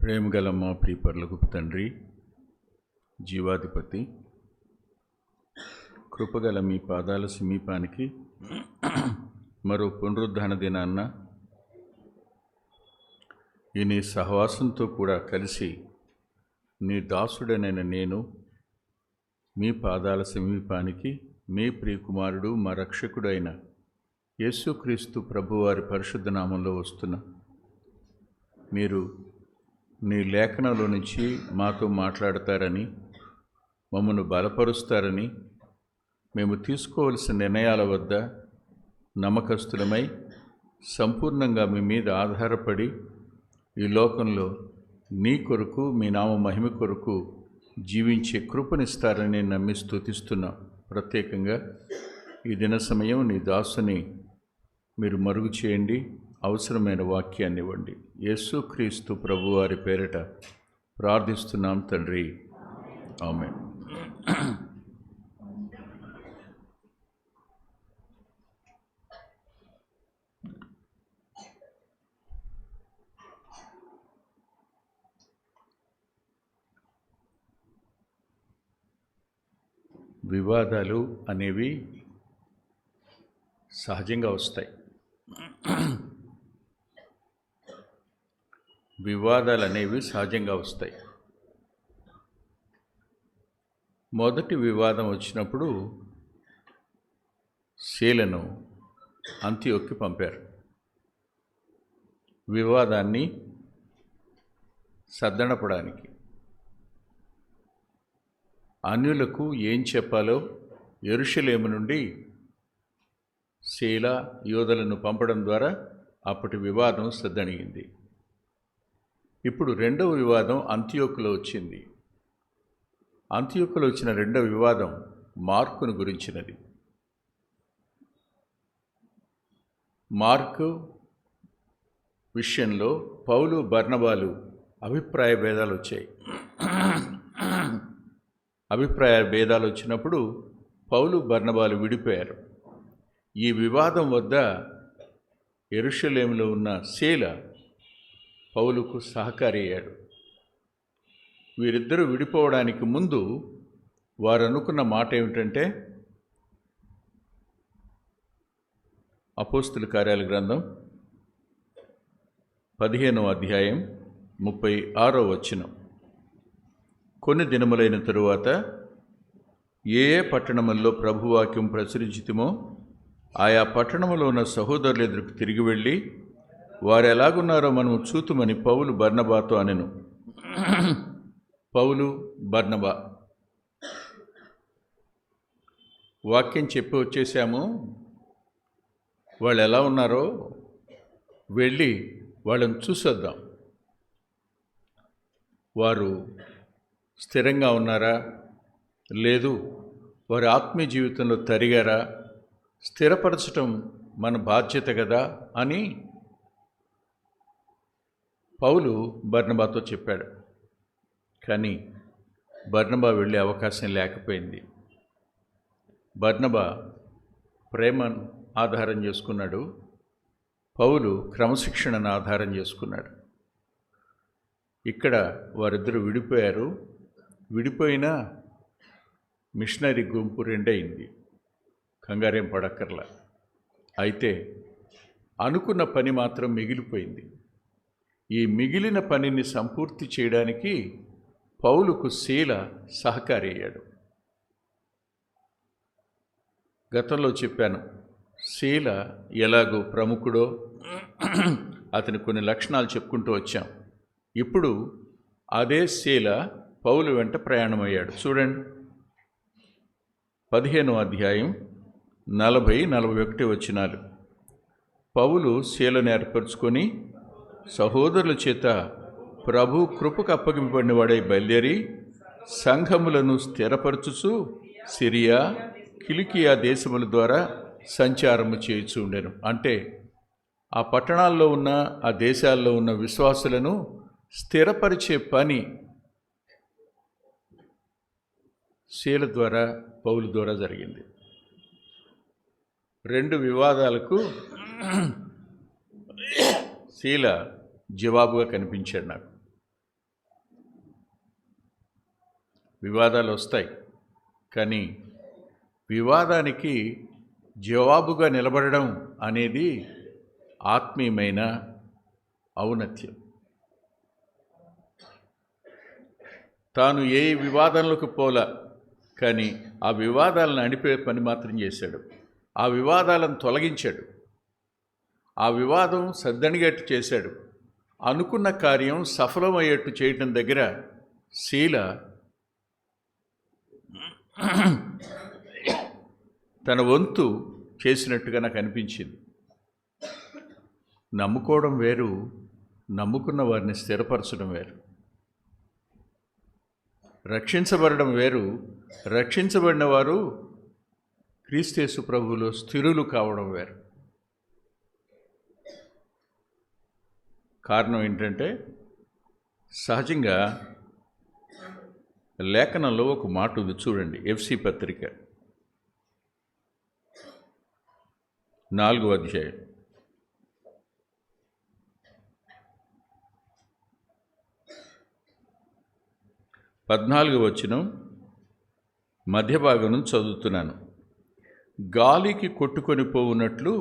ప్రేమగల మా ప్రియపరలోకపు తండ్రి, జీవాధిపతి, కృపగల మీ పాదాల సమీపానికి మరో పునరుద్ధాన దినాన్న ఈ నీ సహవాసంతో కూడా కలిసి నీ దాసుడనైన నేను మీ పాదాల సమీపానికి మీ ప్రియకుమారుడు మా రక్షకుడు అయిన యేసుక్రీస్తు ప్రభువారి పరిశుద్ధ నామంలో వస్తున్నా. మీరు నీ లేఖనంలో నుంచి మాతో మాట్లాడతారని, మమ్మల్ని బలపరుస్తారని, మేము తీసుకోవలసిన నిర్ణయాల వద్ద నమ్మకస్తులమై సంపూర్ణంగా మీ మీద ఆధారపడి ఈ లోకంలో నీ కొరకు, మీ నామ మహిమ కొరకు జీవించే కృపనిస్తారని నమ్మి స్తుతిస్తున్నాం. ప్రత్యేకంగా ఈ దిన సమయం నీ దాసుని మీరు మరుగు చేయండి, అవసరమైన వాక్యాన్ని ఇవ్వండి. యేసుక్రీస్తు ప్రభువారి పేరిట ప్రార్థిస్తున్నాం తండ్రి, ఆమేన్. వివాదాలు అనేవి సహజంగా వస్తాయి. వివాదాలు అనేవి సహజంగా వస్తాయి. మొదటి వివాదం వచ్చినప్పుడు శీలను అంతియోక్కి పంపారు. వివాదాన్ని సద్దనపడానికి అన్యులకు ఏం చెప్పాలో యెరూషలేము నుండి శీల యోధులను పంపడం ద్వారా అప్పటి వివాదం సద్దనిగింది. ఇప్పుడు రెండవ వివాదం అంతియోకులో వచ్చింది. అంతియోకులో వచ్చిన రెండవ వివాదం మార్కును గురించినది. మార్కు విషయంలో పౌలు, బర్నబాలు అభిప్రాయ భేదాలు వచ్చాయి. అభిప్రాయ భేదాలు వచ్చినప్పుడు పౌలు, బర్నబాలు విడిపోయారు. ఈ వివాదం వద్ద యెరూషలేములో ఉన్న శీల పౌలుకు సహకారి అయ్యాడు. వీరిద్దరూ విడిపోవడానికి ముందు వారు అనుకున్న మాట ఏమిటంటే, అపోస్తుల కార్యాల గ్రంథం 15వ అధ్యాయం 36వ వచనం. కొన్ని దినములైన తరువాత ఏ పట్టణముల్లో ప్రభువాక్యం ప్రచురించితిమో ఆయా పట్టణములో ఉన్న సహోదరుల ఎదురుకు తిరిగి వెళ్ళి వారు ఎలాగున్నారో మనము చూతుమని పౌలు బర్నబాతో అనెను. పౌలు, బర్నబా వాక్యం చెప్పి వచ్చేసాము, వాళ్ళు ఎలా ఉన్నారో వెళ్ళి వాళ్ళని చూసొద్దాం. వారు స్థిరంగా ఉన్నారా, లేదు వారి ఆత్మీయ జీవితంలో తరిగారా, స్థిరపరచటం మన బాధ్యత కదా అని పౌలు బర్నబాతో చెప్పాడు. కానీ బర్నబా వెళ్ళే అవకాశం లేకపోయింది. బర్నబా ప్రేమను ఆధారం చేసుకున్నాడు, పౌలు క్రమశిక్షణను ఆధారం చేసుకున్నాడు. ఇక్కడ వారిద్దరూ విడిపోయారు. విడిపోయినా మిషనరీ గుంపు రెండయింది. కంగారేం పడక్కర్లా. అయితే అనుకున్న పని మాత్రం మిగిలిపోయింది. ఈ మిగిలిన పనిని సంపూర్తి చేయడానికి పౌలుకు శీల సహకారి అయ్యాడు. గతంలో చెప్పాను, శీల ఎలాగో ప్రముఖుడో అతని కొన్ని లక్షణాలు చెప్పుకుంటూ వచ్చాం. ఇప్పుడు అదే శీల పౌలు వెంట ప్రయాణమయ్యాడు. చూడండి, 15వ అధ్యాయం 40-41 వచనాలు. పౌలు శీలను ఏర్పరచుకొని సహోదరుల చేత ప్రభు కృపకు అప్పగింపబడిన వాడై బయలుదేరి సంఘములను స్థిరపరచుచు సిరియా, కిలికియా దేశముల ద్వారా సంచారము చేయుచు ఉండెను. అంటే ఆ పట్టణాల్లో ఉన్న, ఆ దేశాల్లో ఉన్న విశ్వాసులను స్థిరపరిచే పని శీల ద్వారా, పౌలు ద్వారా జరిగింది. రెండు వివాదాలకు శీల జవాబుగా కనిపించాడు నాకు. వివాదాలు వస్తాయి, కానీ వివాదానికి జవాబుగా నిలబడడం అనేది ఆత్మీయమైన ఔన్నత్యం. తాను ఏ వివాదంలోకి పోలా, కానీ ఆ వివాదాలను అణిపే పని మాత్రం చేశాడు. ఆ వివాదాలను తొలగించాడు. ఆ వివాదం సద్దనిగట్టు చేశాడు. అనుకున్న కార్యం సఫలమయ్యేట్టు చేయటం దగ్గర శీల తన వంతు చేసినట్టుగా నాకు అనిపించింది. నమ్ముకోవడం వేరు, నమ్ముకున్న వారిని స్థిరపరచడం వేరు. రక్షించబడడం వేరు, రక్షించబడిన వారు క్రీస్తు ప్రభువులో స్థిరులు కావడం వేరు. కారణం ఏంటంటే, సహజంగా లేఖనంలో ఒక మాట ఉంది చూడండి. ఎఫ్సి పత్రిక 4వ అధ్యాయం 14వ వచనం మధ్య భాగం నుంచి చదువుతున్నాను. గాలికి కొట్టుకొని పోవునట్లు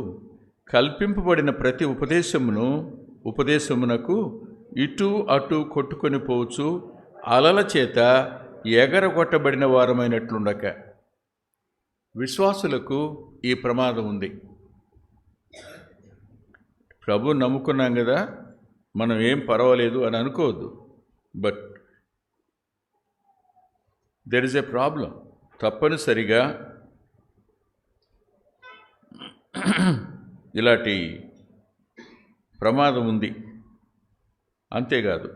కల్పింపబడిన ప్రతి ఉపదేశమునకు ఇటు అటు కొట్టుకొని పోవచ్చు అలల చేత ఎగరగొట్టబడిన వారమైనట్లుండక. విశ్వాసులకు ఈ ప్రమాదం ఉంది. ప్రభు నమ్ముకున్నాం కదా, మనం ఏం పర్వాలేదు అని అనుకోవద్దు. But there is a problem. తప్పనిసరిగా ఇలాంటి ప్రమాదం ఉంది. అంతేకాదు,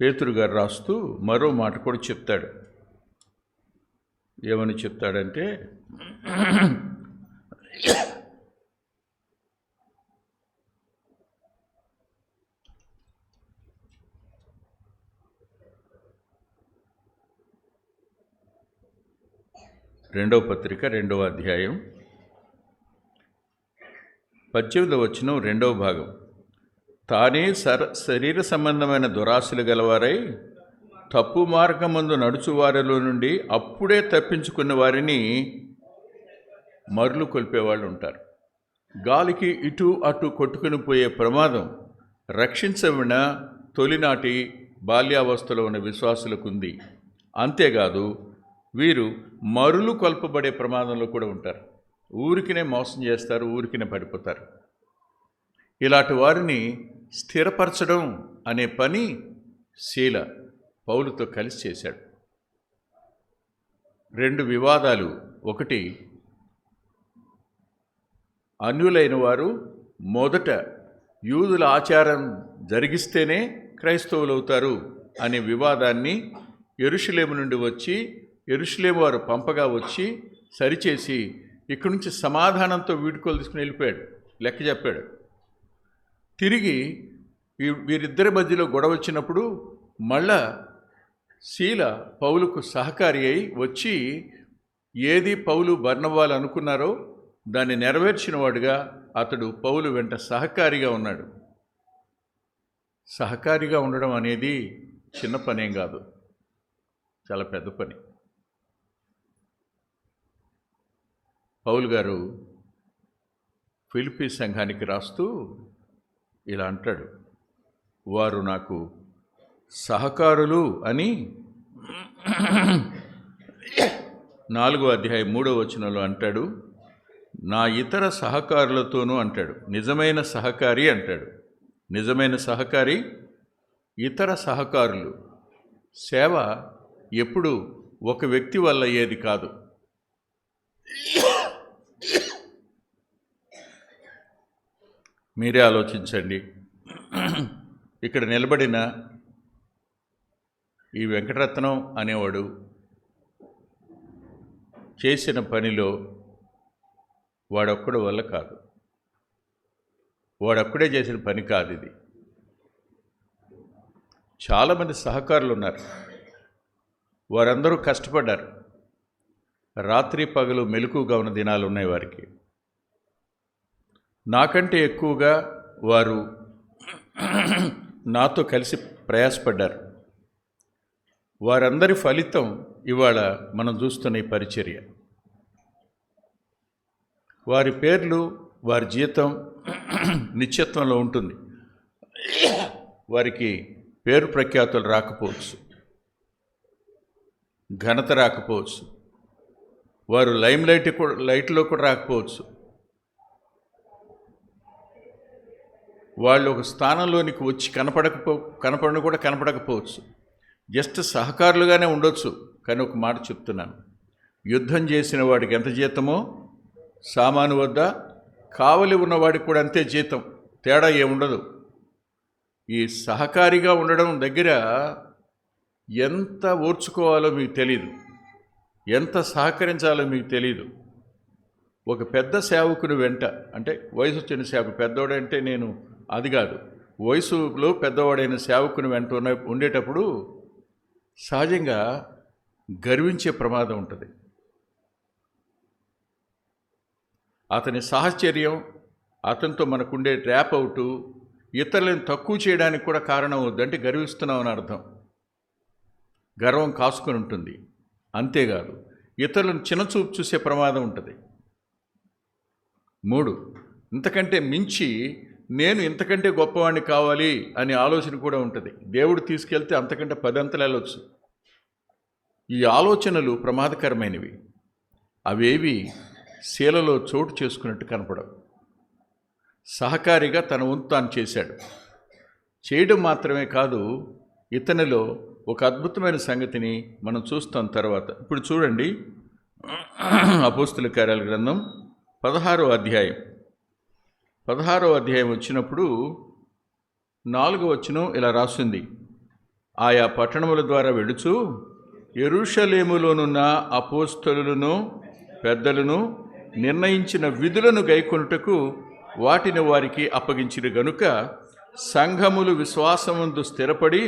పేతురు గారు రాస్తూ మరో మాట కూడా చెప్తాడు. ఏమని చెప్తాడంటే, రెండవ పత్రిక 2వ అధ్యాయం 18వ వచనం 2వ భాగం. తానే శరీర సంబంధమైన దురాశలు గలవారై తప్పు మార్గమందు నడుచువారిలో నుండి అప్పుడే తప్పించుకున్న వారిని మరులు కొల్పేవాళ్ళు ఉంటారు. గాలికి ఇటు అటు కొట్టుకుని పోయే ప్రమాదం రక్షించబడిన తొలినాటి బాల్యావస్థలో ఉన్న విశ్వాసులకు ఉంది. అంతేకాదు, వీరు మరులు కొల్పబడే ప్రమాదంలో కూడా ఉంటారు. ఊరికినే మోసం చేస్తారు, ఊరికినే పడిపోతారు. ఇలాంటి వారిని స్థిరపరచడం అనే పని శీల పౌలుతో కలిసి చేశాడు. 2 వివాదాలు. ఒకటి, అన్యులైన వారు మొదట యూదుల ఆచారం జరిగిస్తేనే క్రైస్తవులు అవుతారు అనే వివాదాన్ని యెరూషలేము నుండి వచ్చి, యెరూషలేము వారు పంపగా వచ్చి సరిచేసి ఇక్కడి నుంచి సమాధానంతో వీడుకోలు తీసుకుని వెళ్ళిపోయాడు. లెక్క చెప్పాడు. తిరిగి వీరిద్దరి మధ్యలో గొడవ వచ్చినప్పుడు మళ్ళా శీల పౌలుకు సహకారి అయి వచ్చి ఏది పౌలు బర్నబాలు అనుకున్నారో దాన్ని నెరవేర్చిన వాడుగా అతడు పౌలు వెంట సహకారిగా ఉన్నాడు. సహకారిగా ఉండడం అనేది చిన్న పనేం కాదు, చాలా పెద్ద పని. పౌలు గారు ఫిలిప్పీ సంఘానికి రాస్తూ ఇలా అంటాడు, వారు నాకు సహకారులు అని 4వ అధ్యాయం 3వ వచనంలో అంటాడు. నా ఇతర సహకారులతోనూ అంటాడు. నిజమైన సహకారి అంటాడు. నిజమైన సహకారి, ఇతర సహకారులు. సేవ ఎప్పుడు ఒక వ్యక్తి వల్ల అయ్యేది కాదు. మీరే ఆలోచించండి. ఇక్కడ నిలబడిన ఈ వెంకటరత్నం అనేవాడు చేసిన పనిలో వాడొక్కడి వల్ల కాదు. వాడొక్కడే చేసిన పని కాదు ఇది. చాలామంది సహకారులు ఉన్నారు. వారందరూ కష్టపడ్డారు. రాత్రి పగలు మెలకుగా ఉన్న దినాలు ఉన్నాయి వారికి. నాకంటే ఎక్కువగా వారు నాతో కలిసి ప్రయాసపడ్డారు. వారందరి ఫలితం ఇవాళ మనం చూస్తున్న ఈ పరిచర్య. వారి పేర్లు, వారి జీతం నిత్యత్వంలో ఉంటుంది. వారికి పేరు ప్రఖ్యాతులు రాకపోవచ్చు, ఘనత రాకపోవచ్చు, వారు లైట్లో కూడా రాకపోవచ్చు. వాళ్ళు ఒక స్థానంలోనికి వచ్చి కనపడను కూడా కనపడకపోవచ్చు. జస్ట్ సహకారులుగానే ఉండొచ్చు. కానీ ఒక మాట చెప్తున్నాను, యుద్ధం చేసిన వాడికి ఎంత జీతమో సామాను వద్ద కావలి ఉన్నవాడికి కూడా అంతే జీతం. తేడా ఏముండదు. ఈ సహకారిగా ఉండడం దగ్గర ఎంత ఓర్చుకోవాలో మీకు తెలీదు, ఎంత సహకరించాలో మీకు తెలీదు. ఒక పెద్ద సేవకుని వెంట, అంటే వయసు వచ్చిన సేవకు, పెద్దవాడంటే నేను అది కాదు, వయసులో పెద్దవాడైన సేవకుని వెంట ఉండేటప్పుడు సహజంగా గర్వించే ప్రమాదం ఉంటుంది. అతని సాహచర్యం, అతనితో మనకుండే ర్యాప్ అవుటు ఇతరులను తక్కువ చేయడానికి కూడా కారణం అవుద్ది. అంటే గర్విస్తున్నాం అని అర్థం. గర్వం కాసుకొని ఉంటుంది. అంతేకాదు, ఇతరులను చిన్నచూపు చూసే ప్రమాదం ఉంటుంది. 3, ఇంతకంటే మించి నేను ఇంతకంటే గొప్పవాడిని కావాలి అనే ఆలోచన కూడా ఉంటుంది. దేవుడు తీసుకెళ్తే అంతకంటే 10 అంతలు వెళ్ళొచ్చు. ఈ ఆలోచనలు ప్రమాదకరమైనవి. అవేవి శీలలో చోటు చేసుకున్నట్టు కనపడవు. సహకారిగా తన వంతు తాను చేశాడు. చేయడం మాత్రమే కాదు, ఇతనిలో ఒక అద్భుతమైన సంగతిని మనం చూస్తాం తర్వాత. ఇప్పుడు చూడండి, అపోస్తుల కార్యాల గ్రంథం 16వ అధ్యాయం. 16వ అధ్యాయం వచ్చినప్పుడు 4వ వచనం ఇలా రాస్తుంది: ఆయా పట్టణముల ద్వారా వెడుచు యెరూషలేములోనున్న అపోస్తలులను పెద్దలను నిర్ణయించిన విధులను గైకొనుటకు వాటిని వారికి అప్పగించిరు గనుక సంఘములు విశ్వాసమందు స్థిరపడి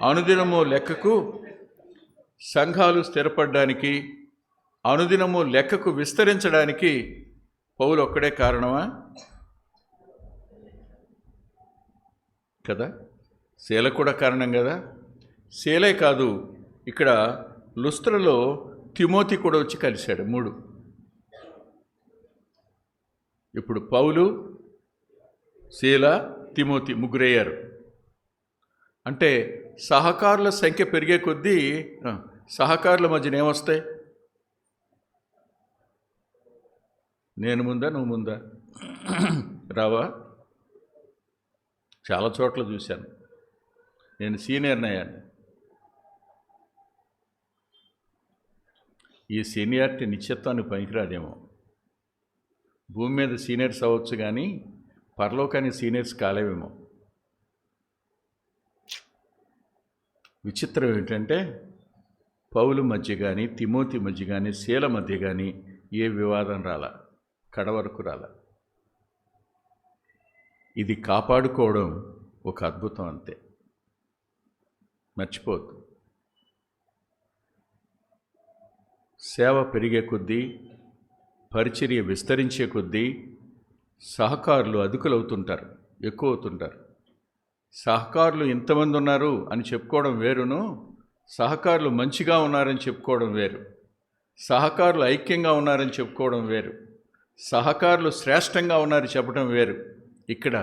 అనుదినము లెక్కకు, సంఘాలు స్థిరపడడానికి, అనుదినము లెక్కకు విస్తరించడానికి పౌలు ఒక్కడే కారణమా? కదా, శీల కూడా కారణం కదా. శీలే కాదు, ఇక్కడ లుస్త్రలో తిమోతి కూడా వచ్చి కలిశాడు. 3. ఇప్పుడు పౌలు, శీల, తిమోతి ముగ్గురయ్యారు. అంటే సహకారుల సంఖ్య పెరిగే కొద్దీ సహకారుల మధ్యన ఏమొస్తాయి? నేను ముందా, నువ్వు ముందా, రావా? చాలా చోట్ల చూశాను. నేను సీనియర్ని అయ్యాను. ఈ సీనియారిటీ నిత్యత్వానికి పనికిరాదేమో. భూమి మీద సీనియర్స్ అవ్వచ్చు కానీ పరలోకానికి సీనియర్స్ కాలేవేమో. విచిత్రం ఏంటంటే పౌలు మధ్య కానీ, తిమోతి మధ్య కానీ, శీల మధ్య కానీ ఏ వివాదం రాలా, కడవరకు రాలా. ఇది కాపాడుకోవడం ఒక అద్భుతం, అంతే. మర్చిపోవద్దు. సేవ పెరిగే కొద్దీ, పరిచర్య విస్తరించే కొద్దీ సహకారులు అధికులవుతుంటారు, ఎక్కువ అవుతుంటారు. సహకారులు ఇంతమంది ఉన్నారు అని చెప్పుకోవడం వేరును, సహకారులు మంచిగా ఉన్నారని చెప్పుకోవడం వేరు. సహకారులు ఐక్యంగా ఉన్నారని చెప్పుకోవడం వేరు. సహకారులు శ్రేష్టంగా ఉన్నారు చెప్పడం వేరు. ఇక్కడ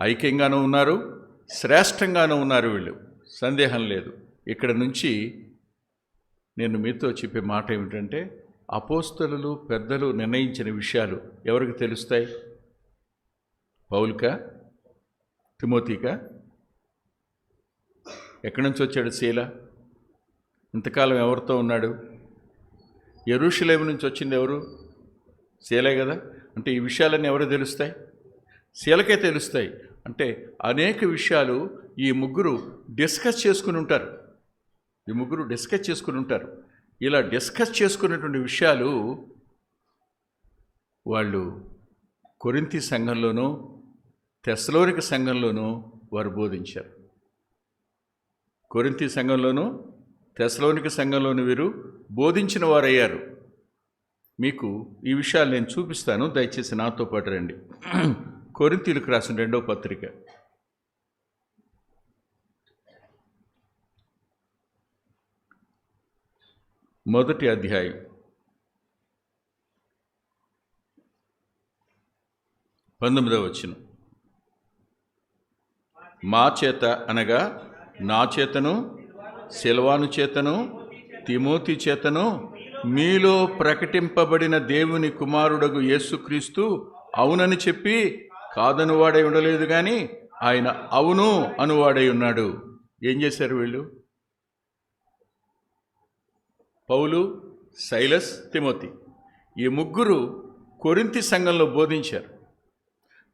ఐక్యంగానూ ఉన్నారు, శ్రేష్టంగానూ ఉన్నారు వీళ్ళు, సందేహం లేదు. ఇక్కడ నుంచి నేను మీతో చెప్పే మాట ఏమిటంటే, అపోస్తలులు పెద్దలు నిర్ణయించిన విషయాలు ఎవరికి తెలుస్తాయి? పౌలుకా? తిమోతికా? ఎక్కడి నుంచి వచ్చాడు శీల? ఇంతకాలం ఎవరితో ఉన్నాడు? యెరూషలేము నుంచి వచ్చింది ఎవరు? శీలే కదా. అంటే ఈ విషయాలన్నీ ఎవరు తెలుస్తాయి? శీలకే తెలుస్తాయి. అంటే అనేక విషయాలు ఈ ముగ్గురు డిస్కస్ చేసుకుని ఉంటారు. ఇలా డిస్కస్ చేసుకున్నటువంటి విషయాలు వాళ్ళు కొరింథీ సంఘంలోనూ తెస్సలోనిక సంఘంలోనూ వారు బోధించారు. కొరింథీ సంఘంలోనూ తెస్సలోనిక సంఘంలోనూ వీరు బోధించిన వారయ్యారు. మీకు ఈ విషయాలు నేను చూపిస్తాను, దయచేసి నాతో పాటు రండి. కొరింథీయులకు రాసిన 2వ పత్రిక మొదటి అధ్యాయం 19వ వచనం. మా చేత అనగా నా చేతను, సిల్వాను చేతను, తిమోతి చేతను మీలో ప్రకటింపబడిన దేవుని కుమారుడగు యేసుక్రీస్తు అవునని చెప్పి కాదనువాడై ఉండలేదు, కానీ ఆయన అవును అనువాడై ఉన్నాడు. ఏం చేశారు వీళ్ళు? పౌలు, సైలస్, తిమోతి ఈ ముగ్గురు కొరింథీ సంఘంలో బోధించారు.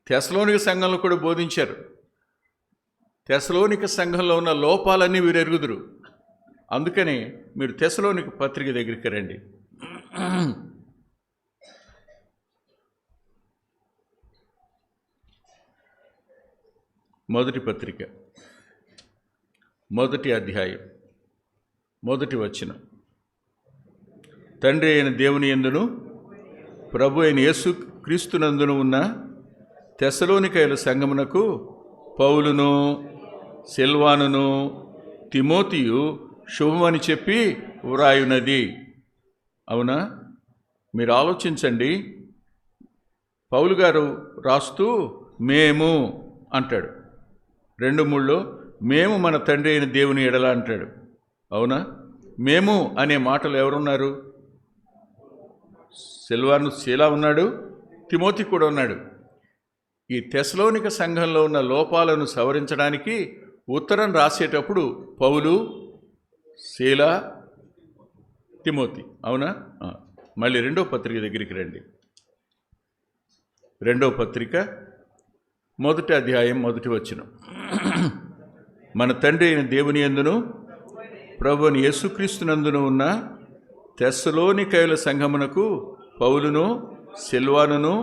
తెస్సలోనిక సంఘంలో కూడా బోధించారు. తెస్సలోనిక సంఘంలో ఉన్న లోపాలన్నీ వీరు ఎరుగుదురు. అందుకని మీరు తెస్సలోనిక పత్రిక దగ్గరికి రండి. మొదటి పత్రిక, మొదటి అధ్యాయం, మొదటి వచనం. తండ్రి అయిన దేవుని యందును ప్రభు అయిన యేసు క్రీస్తునందును ఉన్న తెస్సలోనికయల సంఘమునకు పౌలును, సిల్వానును, తిమోతియు శుభమని చెప్పి వ్రాయునది. అవునా? మీరు ఆలోచించండి. పౌలు గారు రాస్తూ మేము అంటాడు. 2:3 మేము మన తండ్రి అయిన దేవుని ఎడల అంటాడు. అవునా? మేము అనే మాటలు ఎవరున్నారు? సిల్వాను, శీలా ఉన్నాడు, తిమోతి కూడా ఉన్నాడు. ఈ తెస్సలోనిక సంఘంలో ఉన్న లోపాలను సవరించడానికి ఉత్తరం రాసేటప్పుడు పౌలు, శీలా, తిమోతి. అవునా? మళ్ళీ 2వ పత్రిక దగ్గరికి రండి. 2వ పత్రిక, మొదటి అధ్యాయం, మొదటి వచనం. మన తండ్రి అయిన దేవుని యందును ప్రభువుని యేసుక్రీస్తునందును ఉన్న తెస్సలోనికయల సంఘమునకు పౌలును, సిల్వానును,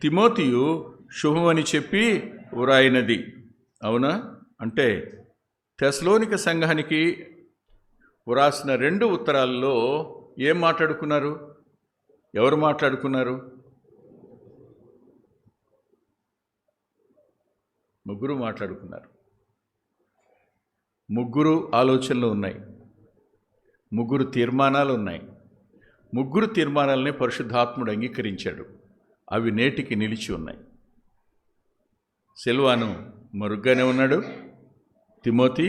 తిమోతియు శుభమని చెప్పి వ్రాయినది. అవునా? అంటే తెస్సలోనిక సంఘానికి వ్రాసిన 2 ఉత్తరాల్లో ఏం మాట్లాడుకున్నారు? ఎవరు మాట్లాడుకున్నారు? ముగ్గురు మాట్లాడుకున్నారు. ముగ్గురు ఆలోచనలు ఉన్నాయి, ముగ్గురు తీర్మానాలు ఉన్నాయి. ముగ్గురు తీర్మానాలని పరిశుద్ధాత్ముడు అంగీకరించాడు. అవి నేటికి నిలిచి ఉన్నాయి. సిల్వాను మరుగ్గానే ఉన్నాడు, తిమోతి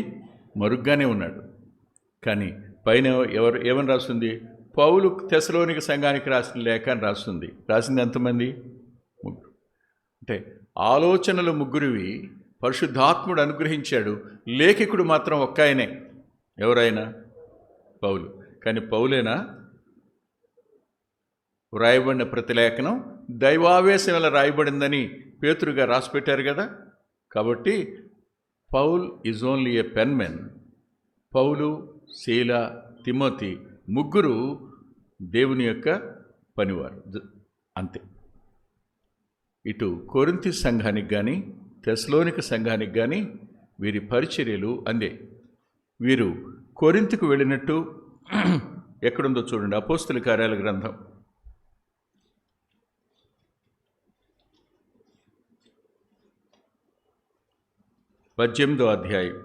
మరుగ్గానే ఉన్నాడు. కానీ పైన ఏమని రాస్తుంది? పౌలు తెస్సలోనిక సంఘానికి రాసిన లేఖ అని రాస్తుంది. రాసింది ఎంతమంది? ముగ్గురు. అంటే ఆలోచనలు ముగ్గురివి పరిశుద్ధాత్ముడు అనుగ్రహించాడు. లేఖకుడు మాత్రం ఒక్క ఆయనే. ఎవరైనా? పౌలు. కానీ పౌలేనా వ్రాయబడిన ప్రతి లేఖనం దైవావేశం వల్ల రాయబడిందని పేతురుగా రాసిపెట్టారు కదా. కాబట్టి Paul is only a penmen. Paul, శీలా, తిమోతి ముగ్గురు దేవుని యొక్క పనివారు అంతే. ఇటు కొరింథీ సంఘానికి కానీ తెస్సలోనిక సంఘానికి కానీ వీరి పరిచర్యలు అందే. వీరు కొరింథీకు వెళ్ళినట్టు ఎక్కడుందో చూడండి. అపోస్తల కార్యాల గ్రంథం 18వ అధ్యాయం.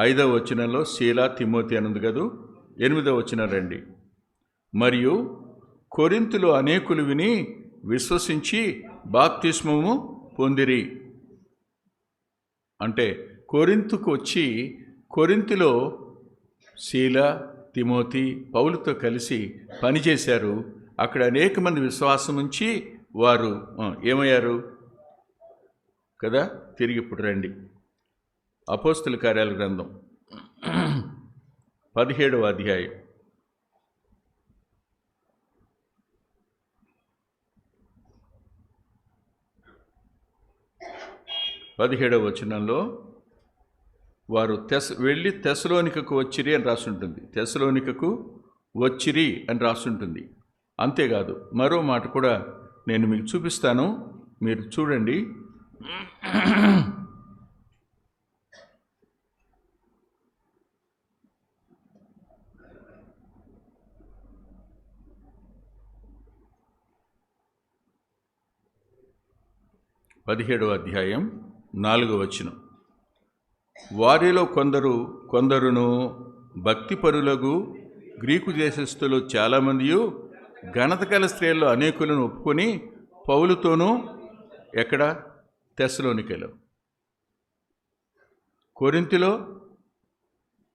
ఐదవ వచనంలో శీలా, తిమోతి అనుంది కదూ. 8వ వచనం రండి. మరియు కొరింథులో అనేకులు విని విశ్వసించి బాప్తిస్మము పొందిరి. అంటే కొరింథుకు వచ్చి కొరింథులో శీలా, తిమోతి పౌలుతో కలిసి పనిచేశారు. అక్కడ అనేక మంది విశ్వాసం ఉంచి వారు ఏమయ్యారు కదా. తిరిగి ఇప్పుడు రండి. అపోస్తల కార్యాల గ్రంథం 17వ అధ్యాయం 17వ వచనంలో వారు వెళ్ళి తెస్సలోనికకు వచ్చిరి అని రాసుంటుంది. తెస్సలోనికకు వచ్చిరి అని రాసుంటుంది. అంతేకాదు మరో మాట కూడా నేను మీకు చూపిస్తాను, మీరు చూడండి. 17వ అధ్యాయం 4వ వచనం. వారిలో కొందరును భక్తిపరులకు గ్రీకు దేశస్థులు చాలామందియు ఘనత గల స్త్రీల్లో అనేకులను ఒప్పుకొని పౌలుతోనూ ఎక్కడ తెస్సలోనికలో కొరింథీలో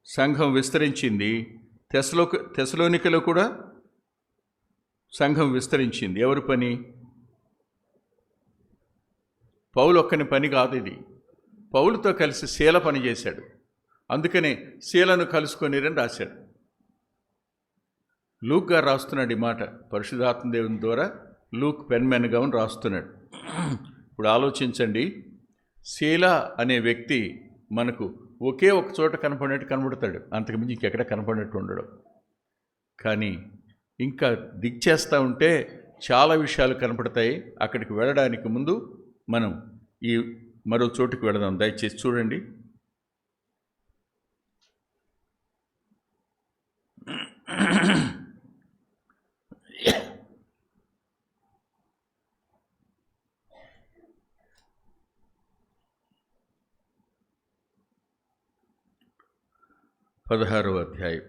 సంఘం విస్తరించింది, తెస్సలోనికలో కూడా సంఘం విస్తరించింది. ఎవరి పని? పౌలు ఒక్కని పని కాదు ఇది. పౌలుతో కలిసి శీల పని చేశాడు. అందుకనే శీలను కలుసుకొనిరని రాశాడు. లూక్ గారు రాస్తున్నాడు ఈ మాట, పరిశుద్ధాత్మ దేవుని ద్వారా లూక్ పెన్మెన్గా రాస్తున్నాడు. ఇప్పుడు ఆలోచించండి, శీల అనే వ్యక్తి మనకు ఒకే ఒక చోట కనపడతాడు, అంతకుమించి ఇంకెక్కడ కనపడినట్టు ఉండడం. కానీ ఇంకా దిక్చేస్తూ ఉంటే చాలా విషయాలు కనపడతాయి. అక్కడికి వెళ్ళడానికి ముందు మనం ఈ మరో చోటుకి వెళదాం. దయచేసి చూడండి. పదహారవ అధ్యాయం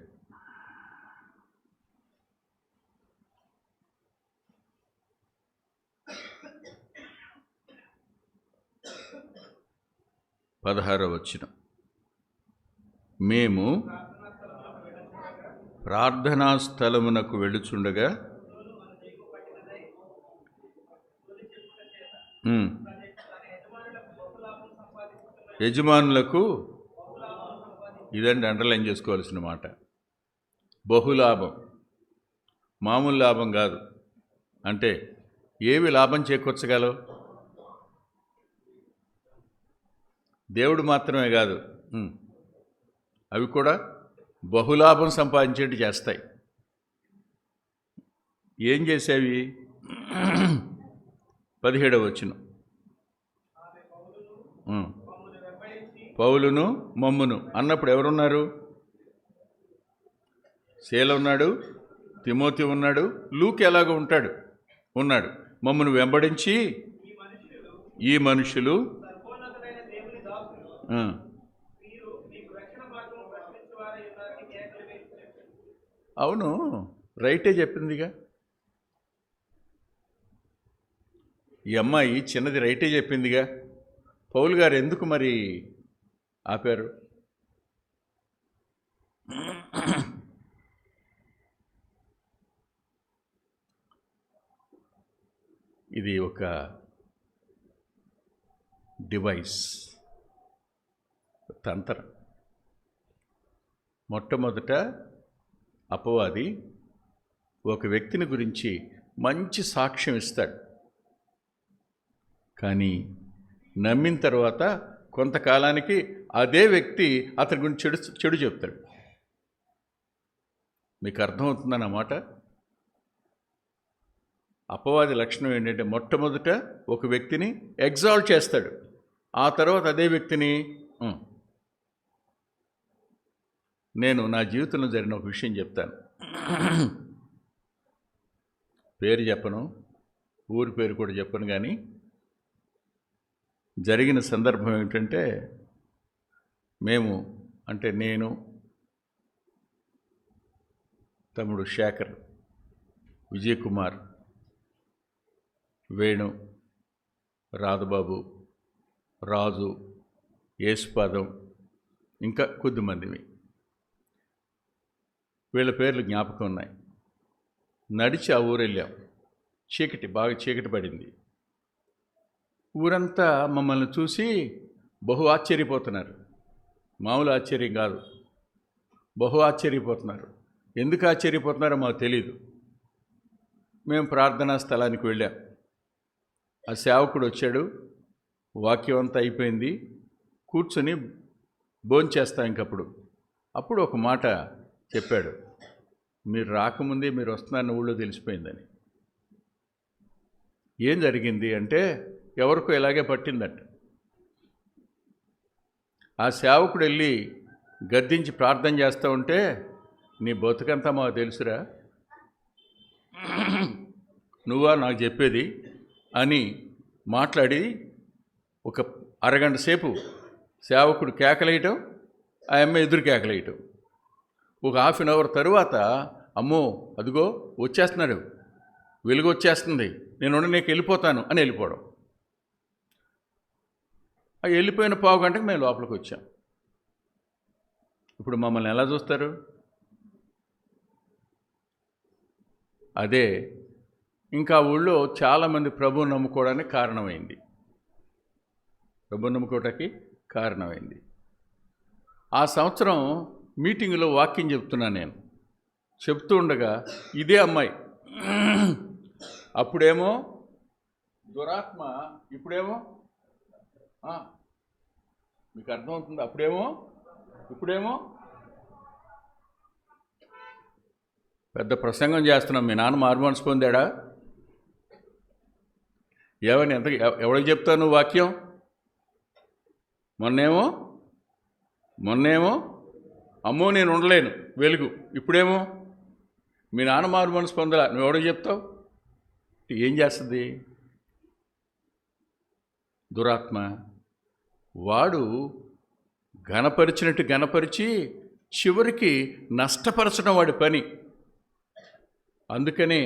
16వ వచనం. మేము ప్రార్థనా స్థలమునకు వెళ్ళుచుండగా యజమానులకు, ఇదండి అండర్లైన్ చేసుకోవాల్సిన మాట, బహులాభం, మామూలు లాభం కాదు. అంటే ఏవి లాభం చేకూర్చగలవు? దేవుడు మాత్రమే కాదు, అవి కూడా బహులాభం సంపాదించేట్టు చేస్తాయి. ఏం చేసేవి? 17వ వచనం. పౌలును మమ్మును అన్నప్పుడు ఎవరున్నారు? శీల ఉన్నాడు, తిమోతి ఉన్నాడు, లూక్ ఎలాగో ఉన్నాడు. మమ్మను వెంబడించి ఈ మనుషులు అవును, రైటే చెప్పిందిగా ఈ అమ్మాయి, చిన్నది రైటే చెప్పిందిగా. పౌలు గారు ఎందుకు మరి ఆపారు? ఇది ఒక డివైస్, తంత్రం. మొట్టమొదట అపవాది ఒక వ్యక్తిని గురించి మంచి సాక్ష్యం ఇస్తాడు, కానీ నమ్మిన తర్వాత కొంతకాలానికి అదే వ్యక్తి అతని గురించి చెడు చెప్తాడు. మీకు అర్థమవుతుందన్నమాట. అపవాది లక్షణం ఏంటంటే మొట్టమొదట ఒక వ్యక్తిని ఎగ్జాల్ట్ చేస్తాడు, ఆ తర్వాత అదే వ్యక్తిని నేను నా జీవితంలో జరిగిన ఒక విషయం చెప్తాను. పేరు చెప్పను, ఊరి పేరు కూడా చెప్పను, కానీ జరిగిన సందర్భం ఏమిటంటే, నేను తమ్ముడు శేఖర్, విజయ్ కుమార్, వేణు, రాధబాబు, రాజు, యేసుపాదం, ఇంకా కొద్దిమందివి, వీళ్ళ పేర్లు జ్ఞాపకం ఉన్నాయి. నడిచి ఆ ఊరు వెళ్ళాం. బాగా చీకటి పడింది. ఊరంతా మమ్మల్ని చూసి బహు ఆశ్చర్యపోతున్నారు. మామూలు ఆశ్చర్యం కాదు, బహు ఆశ్చర్యపోతున్నారు. ఎందుకు ఆశ్చర్యపోతున్నారో మాకు తెలీదు. మేము ప్రార్థనా స్థలానికి వెళ్ళాం. ఆ సేవకుడు వచ్చాడు, వాక్యం అంతా అయిపోయింది, కూర్చొని భోంచేస్తాం. అప్పుడు ఒక మాట చెప్పాడు, మీరు రాకముందే మీరు వస్తున్నారని ఊళ్ళో తెలిసిపోయిందని. ఏం జరిగింది అంటే, ఎవరికో ఇలాగే పట్టిందట. ఆ సేవకుడు వెళ్ళి గద్దించి ప్రార్థన చేస్తూ ఉంటే, నీ బతుకంతా మాకు తెలుసురా, నువ్వా నాకు చెప్పేది అని మాట్లాడి ఒక అరగంట సేపు సేవకుడు కేకలేయటం, ఆ అమ్మ ఎదురు కేకలేయటం. ఒక హాఫ్ అన్ అవర్ తరువాత అమ్మో అదిగో వచ్చేస్తున్నాడు, వెలుగు వచ్చేస్తుంది, నేను నీకు వెళ్ళిపోతాను అని వెళ్ళిపోవడం. ఆ వెళ్ళిపోయిన పావు గంటకు మేము లోపలికి వచ్చాం. ఇప్పుడు మమ్మల్ని ఎలా చూస్తారు? అదే ఇంకా ఊళ్ళో చాలామంది ప్రభువుని నమ్ముకోవడానికి కారణమైంది. ప్రభువుని నమ్ముకోవటానికి కారణమైంది. ఆ సంవత్సరం మీటింగ్లో వాక్యం చెప్తున్నాను నేను. చెప్తూ ఉండగా ఇదే అమ్మాయి అప్పుడేమో దురాత్మ, ఇప్పుడేమో మీకు అర్థమవుతుంది, ఇప్పుడేమో పెద్ద ప్రసంగం చేస్తున్నాం. మీ నాన్న మారుమనసు పొందాడా? ఏమని ఎవరికి చెప్తాను వాక్యం? మొన్నేమో అమ్మో నేను ఉండలేను వెలుగు, ఇప్పుడేమో మీ నాన్న మారుమనసు పొందలా, నువ్వు ఎవరికి చెప్తావు? ఏం చేస్తుంది దురాత్మ? వాడు గణపరిచి చివరికి నష్టపరచడం వాడి పని. అందుకనే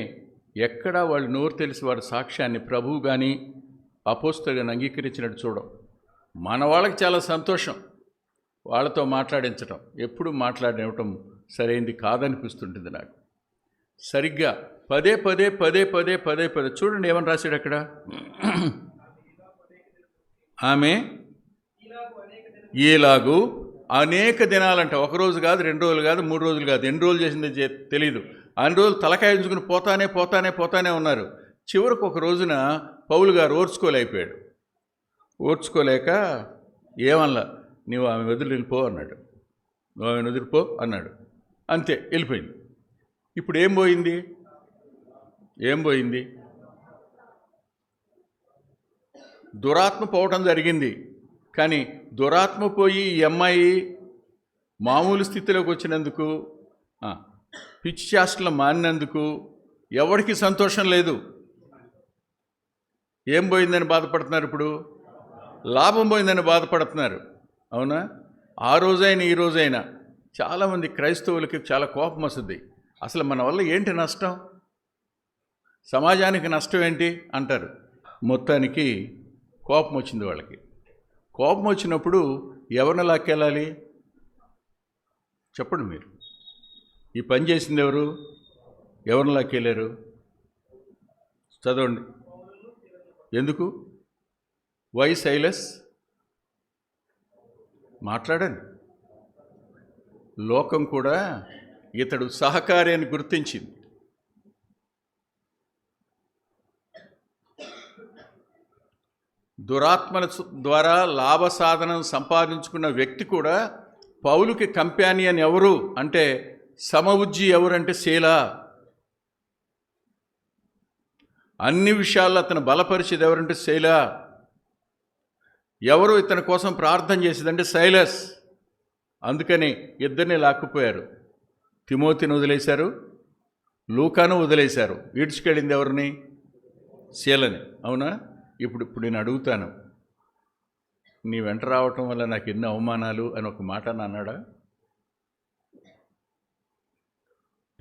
ఎక్కడా వాళ్ళు నోరు తెలిసి వాడి సాక్ష్యాన్ని ప్రభువు కానీ అపోస్తలుడు కానీ అంగీకరించినట్టు చూడం. మన వాళ్ళకి చాలా సంతోషం వాళ్ళతో మాట్లాడించటం, ఎప్పుడు మాట్లాడినవటం సరైంది కాదనిపిస్తుంటుంది నాకు. సరిగ్గా పదే చూడండి ఏమని రాశాడు అక్కడ. ఆమె ఈలాగు అనేక దినాలంట, ఒకరోజు కాదు, 2 రోజులు కాదు, 3 రోజులు కాదు, ఎన్ని రోజులు చేసిందో తెలీదు. అన్ని రోజులు తలకాయ ఉంచుకుని పోతానే ఉన్నారు. చివరికి ఒక రోజున పౌలు గారు ఓర్చుకోలేక ఏమల్లా, నువ్వు ఆమె వదిలిపో అన్నాడు. అంతే, వెళ్ళిపోయింది. ఇప్పుడు ఏం పోయింది? దురాత్మ పోవటం జరిగింది. కానీ దురాత్మ పోయి ఈ అమ్మాయి మామూలు స్థితిలోకి వచ్చినందుకు, పిచ్చి చేష్టలు మానినందుకు ఎవరికి సంతోషం లేదు. ఏం పోయిందని బాధపడుతున్నారు? ఇప్పుడు లాభం పోయిందని బాధపడుతున్నారు. అవునా? ఆ రోజైనా ఈ రోజైనా చాలామంది క్రైస్తవులకి చాలా కోపం వస్తుంది. అసలు మన వల్ల ఏంటి నష్టం, సమాజానికి నష్టం ఏంటి అంటారు. మొత్తానికి కోపం వచ్చింది వాళ్ళకి. కోపం వచ్చినప్పుడు ఎవరిని లాక్కెళ్ళాలి చెప్పండి మీరు? ఈ పని చేసింది ఎవరు? ఎవరిని లాక్కెళ్ళారు? చదవండి. ఎందుకు? Why silence? మాట్లాడండి. లోకం కూడా ఇతడు సహకారి అని గుర్తించింది. దురాత్మల ద్వారా లాభ సాధనం సంపాదించుకున్న వ్యక్తి కూడా పౌలుకి కంపానియన్ ఎవరు అంటే, సమవుజ్జి ఎవరంటే శీల. అన్ని విషయాల్లో అతను బలపరిచేది ఎవరంటే శైల. ఎవరు ఇతని కోసం ప్రార్థన చేసేదంటే సైలస్. అందుకని ఇద్దరిని లాక్కుపోయారు. తిమోతిని వదిలేశారు, లూకాను వదిలేశారు. ఈడ్చుకెళ్ళింది ఎవరిని? శీలని. అవునా? ఇప్పుడు నేను అడుగుతాను, నీ వెంట రావటం వల్ల నాకు ఎన్ని అవమానాలు అని ఒక మాట అన్నాడా?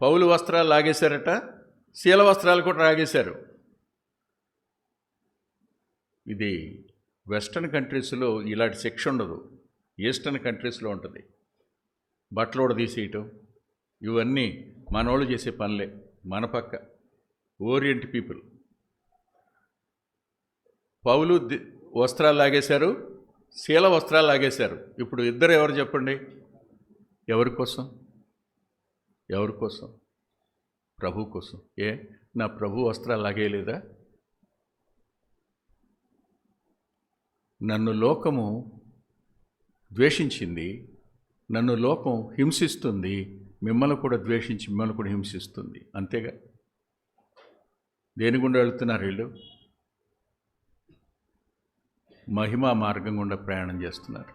పౌలు వస్త్రాలు లాగేశారట, శీల వస్త్రాలు కూడా లాగేశారు. ఇది వెస్ట్రన్ కంట్రీస్లో ఇలాంటి శిక్ష ఉండదు, ఈస్టర్న్ కంట్రీస్లో ఉంటుంది. బట్టలోడ తీసేయటం ఇవన్నీ మనోళ్ళు చేసే పనులే. మన పక్క ఓరియంట్ పీపుల్. పౌలు వస్త్రాలు లాగేశారు, శీల వస్త్రాలు లాగేశారు. ఇప్పుడు ఇద్దరు ఎవరు చెప్పండి? ఎవరి కోసం? ప్రభు కోసం. నా ప్రభు వస్త్రాలు లాగేయలేదా? నన్ను లోకము ద్వేషించింది, నన్ను లోకం హింసిస్తుంది, మిమ్మల్ని కూడా ద్వేషించి మిమ్మల్ని కూడా హింసిస్తుంది. అంతేగా? దేని గుండా వెళ్తున్నారు వీళ్ళు? మహిమా మార్గం గుండా ప్రయాణం చేస్తున్నారు,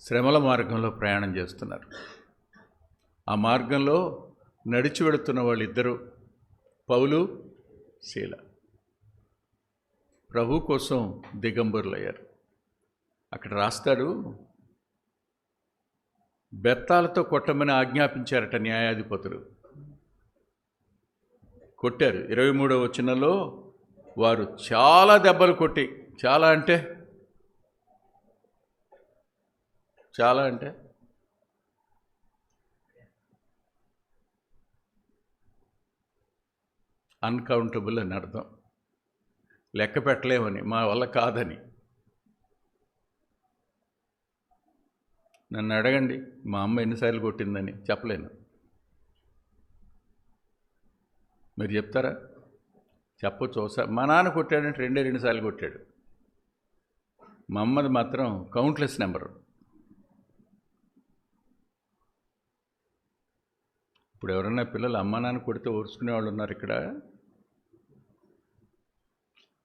శ్రమల మార్గంలో ప్రయాణం చేస్తున్నారు. ఆ మార్గంలో నడిచి వెళుతున్న వాళ్ళిద్దరూ పౌలు, శీల. ప్రభు కోసం దిగంబరులయ్యారు. అక్కడ రాస్తాడు, బెత్తాలతో కొట్టమని ఆజ్ఞాపించారట న్యాయాధిపతులు. కొట్టారు. 23వ వచనంలో వారు చాలా దెబ్బలు కొట్టి, చాలా అంటే అన్కౌంటబుల్ అని అర్థం. లెక్క పెట్టలేమని, మా వల్ల కాదని. నన్ను అడగండి మా అమ్మ ఎన్నిసార్లు కొట్టిందని, చెప్పలేను. మీరు చెప్తారా? చెప్పొచ్చు. ఒకసారి మా నాన్న కొట్టాడంటే 2 సార్లు కొట్టాడు. మా అమ్మది మాత్రం కౌంట్లెస్ నెంబరు. ఇప్పుడు ఎవరన్నా పిల్లలు అమ్మ నాన్న కొడితే ఓర్చుకునే వాళ్ళు ఉన్నారు ఇక్కడ?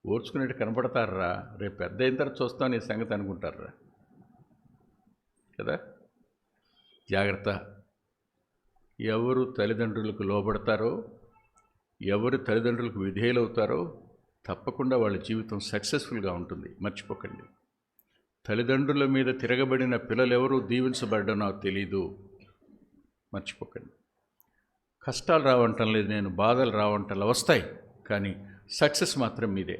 ఓర్చుకునేట్టు కనపడతారా? రేపు పెద్ద అయిన తర్వాత చూస్తాం నీ సంగతి అనుకుంటారా కదా? జాగ్రత్త. ఎవరు తల్లిదండ్రులకు లోబడతారో, ఎవరు తల్లిదండ్రులకు విధేయులవుతారో తప్పకుండా వాళ్ళ జీవితం సక్సెస్ఫుల్గా ఉంటుంది. మర్చిపోకండి. తల్లిదండ్రుల మీద తిరగబడిన పిల్లలు ఎవరు దీవించబడ్డా నాకు తెలీదు. మర్చిపోకండి. కష్టాలు రావంటం లేదు నేను, బాధలు రావంటంలో వస్తాయి, కానీ సక్సెస్ మాత్రం మీదే.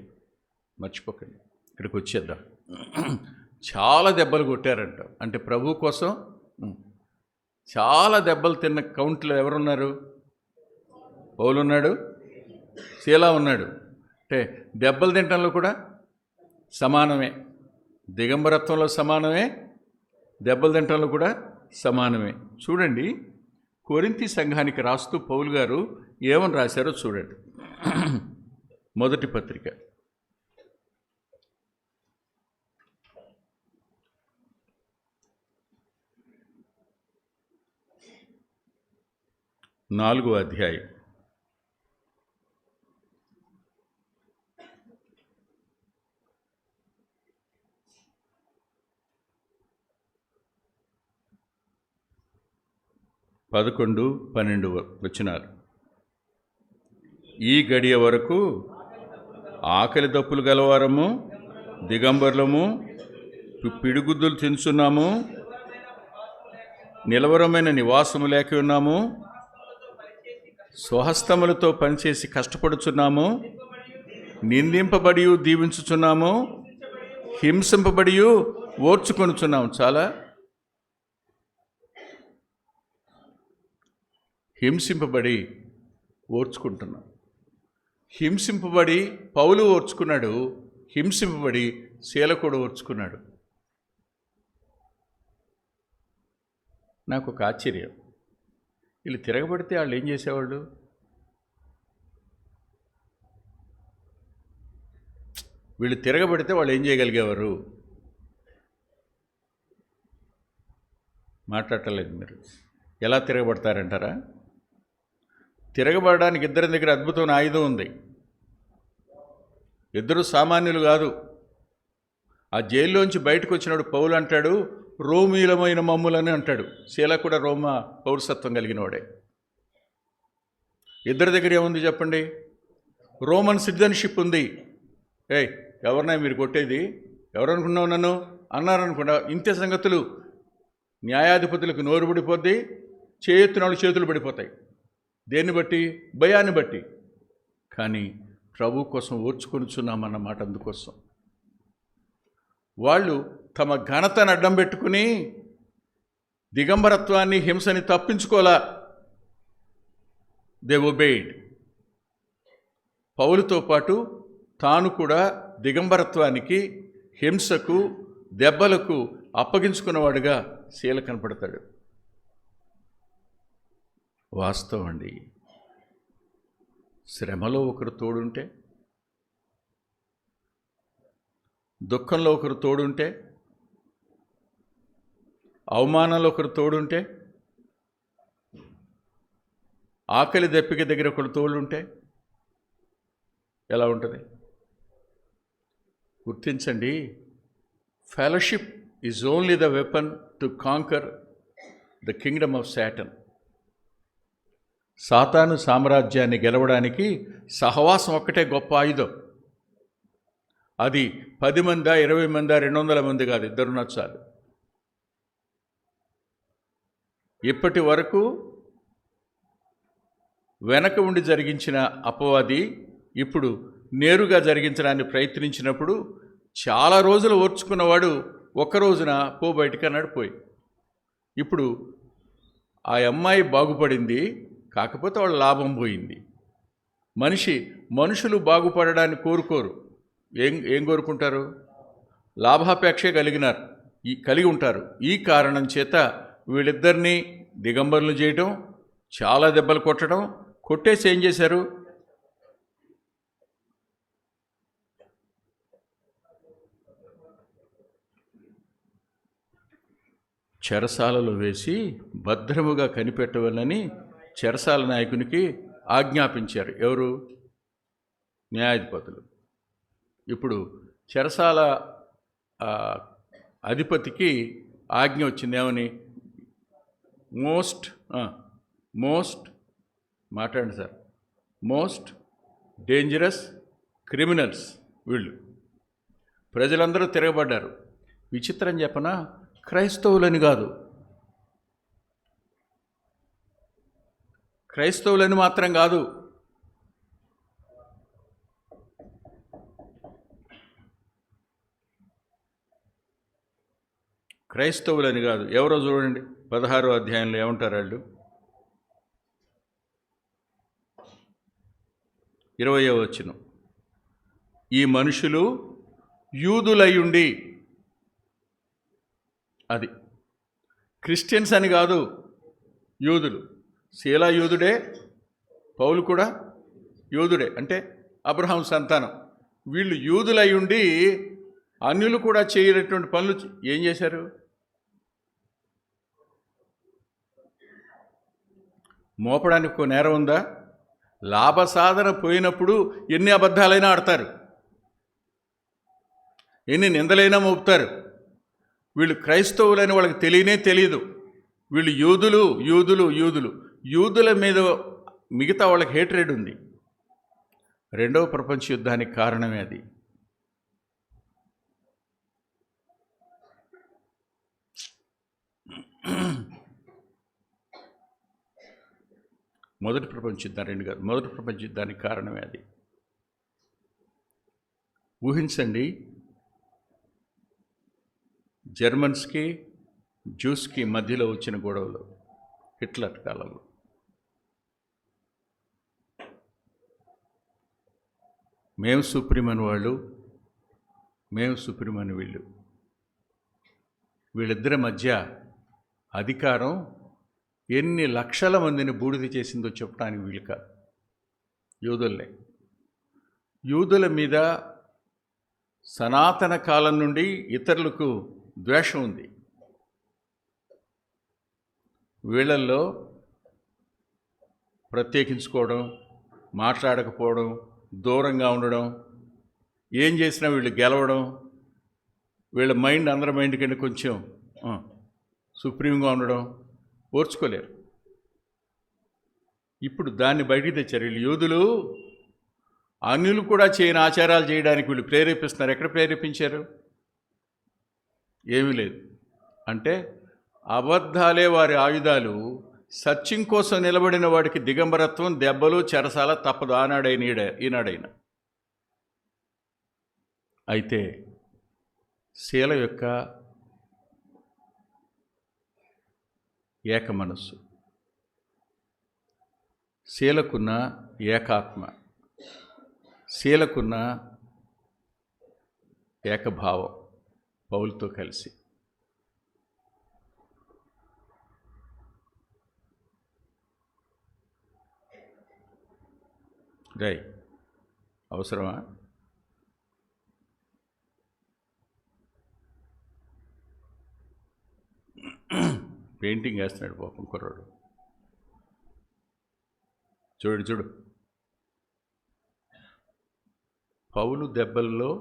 మర్చిపోకండి. ఇక్కడికి వచ్చేద్దాం. చాలా దెబ్బలు కొట్టారంట. అంటే ప్రభు కోసం చాలా దెబ్బలు తిన్న కౌంట్లో ఎవరున్నారు? పౌలు ఉన్నాడు, శీలా ఉన్నాడు. అంటే దెబ్బలు తినటంలో కూడా సమానమే. దిగంబరత్వంలో సమానమే, దెబ్బలు తినటంలో కూడా సమానమే. చూడండి, కొరింథీ సంఘానికి రాస్తూ పౌలు గారు ఏమని రాశారో చూడండి. మొదటి పత్రిక 4వ అధ్యాయం 11, 12 వచనాలు. ఈ గడియ వరకు ఆకలి దప్పులు గలవారము, దిగంబరులము, పిడిగుద్దులు తించున్నాము, నిలవరమైన నివాసము లేక ఉన్నాము, స్వహస్తములతో పనిచేసి కష్టపడుచున్నాము, నిందింపబడి దీవించుచున్నాము, హింసింపబడి ఓర్చుకొనుచున్నాము. చాలా హింసింపబడి ఓర్చుకుంటున్నాం. హింసింపబడి పౌలు ఓర్చుకున్నాడు, హింసింపబడి శీల కూడా ఓర్చుకున్నాడు. నాకు ఒక ఆశ్చర్యం. వీళ్ళు తిరగబడితే వాళ్ళు ఏం చేసేవాళ్ళు? వీళ్ళు తిరగబడితే వాళ్ళు ఏం చేయగలిగేవారు? మాట్లాడలేదు మీరు. ఎలా తిరగబడతారంటారా? తిరగబడడానికి ఇద్దరి దగ్గర అద్భుతమైన ఆయుధం ఉంది. ఇద్దరు సామాన్యులు కాదు. ఆ జైల్లోంచి బయటకు వచ్చినాడు పౌలు అంటాడు, రోమీలమైన మమ్ములని అంటాడు. శీల కూడా రోమా పౌరసత్వం కలిగిన వాడే. ఇద్దరి దగ్గర ఏముంది చెప్పండి? రోమన్ సిటిజన్షిప్ ఉంది. ఎవరినా మీరు కొట్టేది? ఎవరనుకున్నావు నన్ను అన్నారనుకున్నా. ఇంతే సంగతులు. న్యాయాధిపతులకు నోరు పడిపోద్ది, చేతునాళ్ళు చేతులు పడిపోతాయి. దేన్ని బట్టి? భయాన్ని బట్టి. కానీ ప్రభు కోసం ఓర్చుకొనిచున్నామన్నమాట. అందుకోసం వాళ్ళు తమ ఘనతను అడ్డం పెట్టుకుని దిగంబరత్వాన్ని, హింసని తప్పించుకోలా. దే ఒబేయిడ్. పౌలుతో పాటు తాను కూడా దిగంబరత్వానికి, హింసకు, దెబ్బలకు అప్పగించుకున్నవాడుగా శీల కనపడతాడు. వాస్తవం అండి. శ్రమలో ఒకరు తోడుంటే, దుఃఖంలో ఒకరు తోడుంటే, అవమానంలో ఒకరు తోడుంటే, ఆకలి దప్పిక దగ్గర ఒకరు తోడుంటే ఎలా ఉంటుంది? గుర్తించండి, fellowship is only the weapon to conquer the Kingdom of Satan. సాతాను సామ్రాజ్యాన్ని గెలవడానికి సహవాసం ఒక్కటే గొప్ప ఆయుధం. అది 10 మందా, 20 మందా, 200 మంది కాదు, ఇద్దరున్న చాలు. ఇప్పటి వరకు వెనక ఉండి జరిగించిన అపవాది ఇప్పుడు నేరుగా జరిగించడానికి ప్రయత్నించినప్పుడు చాలా రోజులు ఓర్చుకున్నవాడు ఒక్కరోజున బయటికి అన్నాడు పోయి. ఇప్పుడు ఆ అమ్మాయి బాగుపడింది, కాకపోతే వాళ్ళ లాభం పోయింది. మనుషులు బాగుపడడాన్ని కోరుకోరు. ఏం కోరుకుంటారు? లాభాపేక్షే కలిగి ఉంటారు. ఈ కారణం చేత వీళ్ళిద్దరినీ దిగంబరులు చేయటం, చాలా దెబ్బలు కొట్టడం, కొట్టేసి ఏం చేశారు? చెరసాలలో వేసి భద్రముగా కనిపెట్టవాలని చెరసాల నాయకునికి ఆజ్ఞాపించారు. ఎవరు? న్యాయాధిపతులు. ఇప్పుడు చెరసాల అధిపతికి ఆజ్ఞ వచ్చింది. ఏమని? మోస్ట్ మాట్లాడండి సార్. మోస్ట్ డేంజరస్ క్రిమినల్స్ వీళ్ళు. ప్రజలందరూ తిరగబడ్డారు. విచిత్రం చెప్పనా? క్రైస్తవులని కాదు, క్రైస్తవులని మాత్రం కాదు, క్రైస్తవులని కాదు. ఎవరో చూడండి, 16వ అధ్యాయంలో ఏమంటారు వాళ్ళు? 20వ వచనం, ఈ మనుషులు యూదులయ్యుండి, అది క్రిస్టియన్స్ అని కాదు, యూదులు. శీలా యూదుడే, పౌలు కూడా యూదుడే, అంటే అబ్రహాం సంతానం. వీళ్ళు యూదులయ్యుండి అన్యులు కూడా చేయనటువంటి పనులు ఏం చేశారు? మోపడానికి ఒక నేరం ఉందా? లాభ సాధన పోయినప్పుడు ఎన్ని అబద్ధాలైనా ఆడతారు, ఎన్ని నిందలైనా మోపుతారు. వీళ్ళు క్రైస్తవులని వాళ్ళకి తెలియదు. వీళ్ళు యూదుల మీద మిగతా వాళ్ళకి హేట్రేడ్ ఉంది. రెండవ ప్రపంచ యుద్ధానికి కారణమే అది. మొదటి ప్రపంచ యుద్ధం, రెండు కాదు, మొదటి ప్రపంచ యుద్ధానికి కారణమే అది. ఊహించండి, జర్మన్స్కి జ్యూస్కి మధ్యలో వచ్చిన గొడవలు హిట్లర్ కాలంలో. మేము సుప్రీం అని వాళ్ళు, మేము సుప్రీం అని వీళ్ళు. వీళ్ళిద్దరి మధ్య అధికారం ఎన్ని లక్షల మందిని బూడిద చేసిందో చెప్పడానికి వీలు కాదు. యూదులే. యూదుల మీద సనాతన కాలం నుండి ఇతరులకు ద్వేషం ఉంది. వీళ్ళల్లో ప్రత్యేకించుకోవడం, మాట్లాడకపోవడం, దూరంగా ఉండడం, ఏం చేసినా వీళ్ళు గెలవడం, వీళ్ళ మైండ్ అందరి మైండ్ కంటే కొంచెం సుప్రీంగా ఉండడం ఓర్చుకోలేరు. ఇప్పుడు దాన్ని బయటికి తెచ్చారు. వీళ్ళు యూదులు అన్యులు కూడా చేయని ఆచారాలు చేయడానికి వీళ్ళు ప్రేరేపిస్తున్నారు. ఎక్కడ ప్రేరేపించారు? ఏమీ లేదు. అంటే అబద్ధాలే వారి ఆయుధాలు. సత్యం కోసం నిలబడిన వాడికి దిగంబరత్వం, దెబ్బలు, చెరసాల తప్పదు, ఈనాడైనా. అయితే శీల యొక్క ఏక మనస్సు, శీలకున్న ఏకాత్మ, శీలకున్న ఏకభావం పౌలుతో కలిసి అవసరమా? పెయింటింగ్ వేస్తున్నాడు పాపం కుర్రాడు. చూడు పౌలు దెబ్బల్లో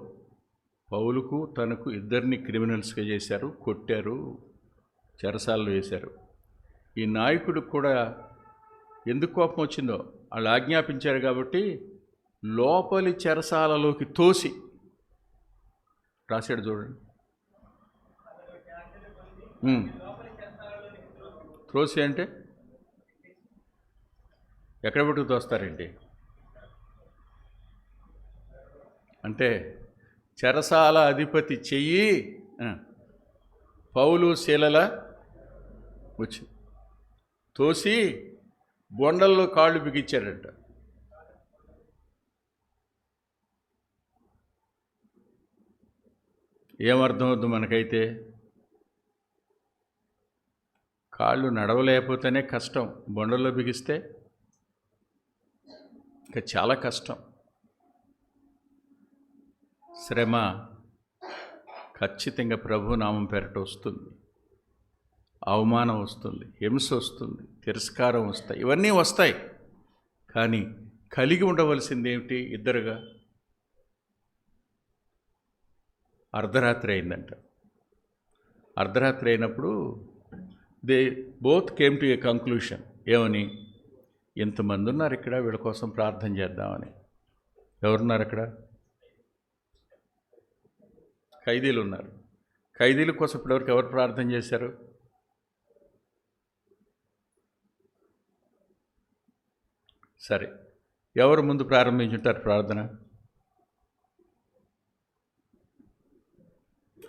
పౌలుకు తనకు ఇద్దరిని క్రిమినల్స్గా చేశారు, కొట్టారు, చెరసాలలో వేశారు. ఈ నాయకుడికి కూడా ఎందుకు కోపం వచ్చిందో, వాళ్ళు ఆజ్ఞాపించారు కాబట్టి లోపలి చెరసాలలోకి తోసి రాశాడు చూడండి. త్రోసి అంటే ఎక్కడ పెట్టుకు తోస్తారేంటి? అంటే చెరసాల అధిపతి చెయ్యి పౌలు శీలల వచ్చి తోసి బొండల్లో కాళ్ళు బిగించాడంట. ఏమర్థమవుద్దు మనకైతే? కాళ్ళు నడవలేకపోతేనే కష్టం, బొండల్లో బిగిస్తే ఇంకా చాలా కష్టం. శ్రమ ఖచ్చితంగా ప్రభు నామం పేరట వస్తుంది, అవమానం వస్తుంది, హింస వస్తుంది, తిరస్కారం వస్తాయి, ఇవన్నీ వస్తాయి. కానీ కలిగి ఉండవలసింది ఏమిటి? ఇద్దరుగా. అర్ధరాత్రి అయిందంట. అర్ధరాత్రి అయినప్పుడు they both came to A conclusion. ఏమని? ఇంతమంది ఉన్నారు ఇక్కడ, వీళ్ళ కోసం ప్రార్థన చేద్దామని. ఎవరున్నారు అక్కడ? ఖైదీలు ఉన్నారు. ఖైదీల కోసం ఇప్పటివరకు ఎవరు ప్రార్థన చేశారు? సరే, ఎవరు ముందు ప్రారంభించుంటారు ప్రార్థన?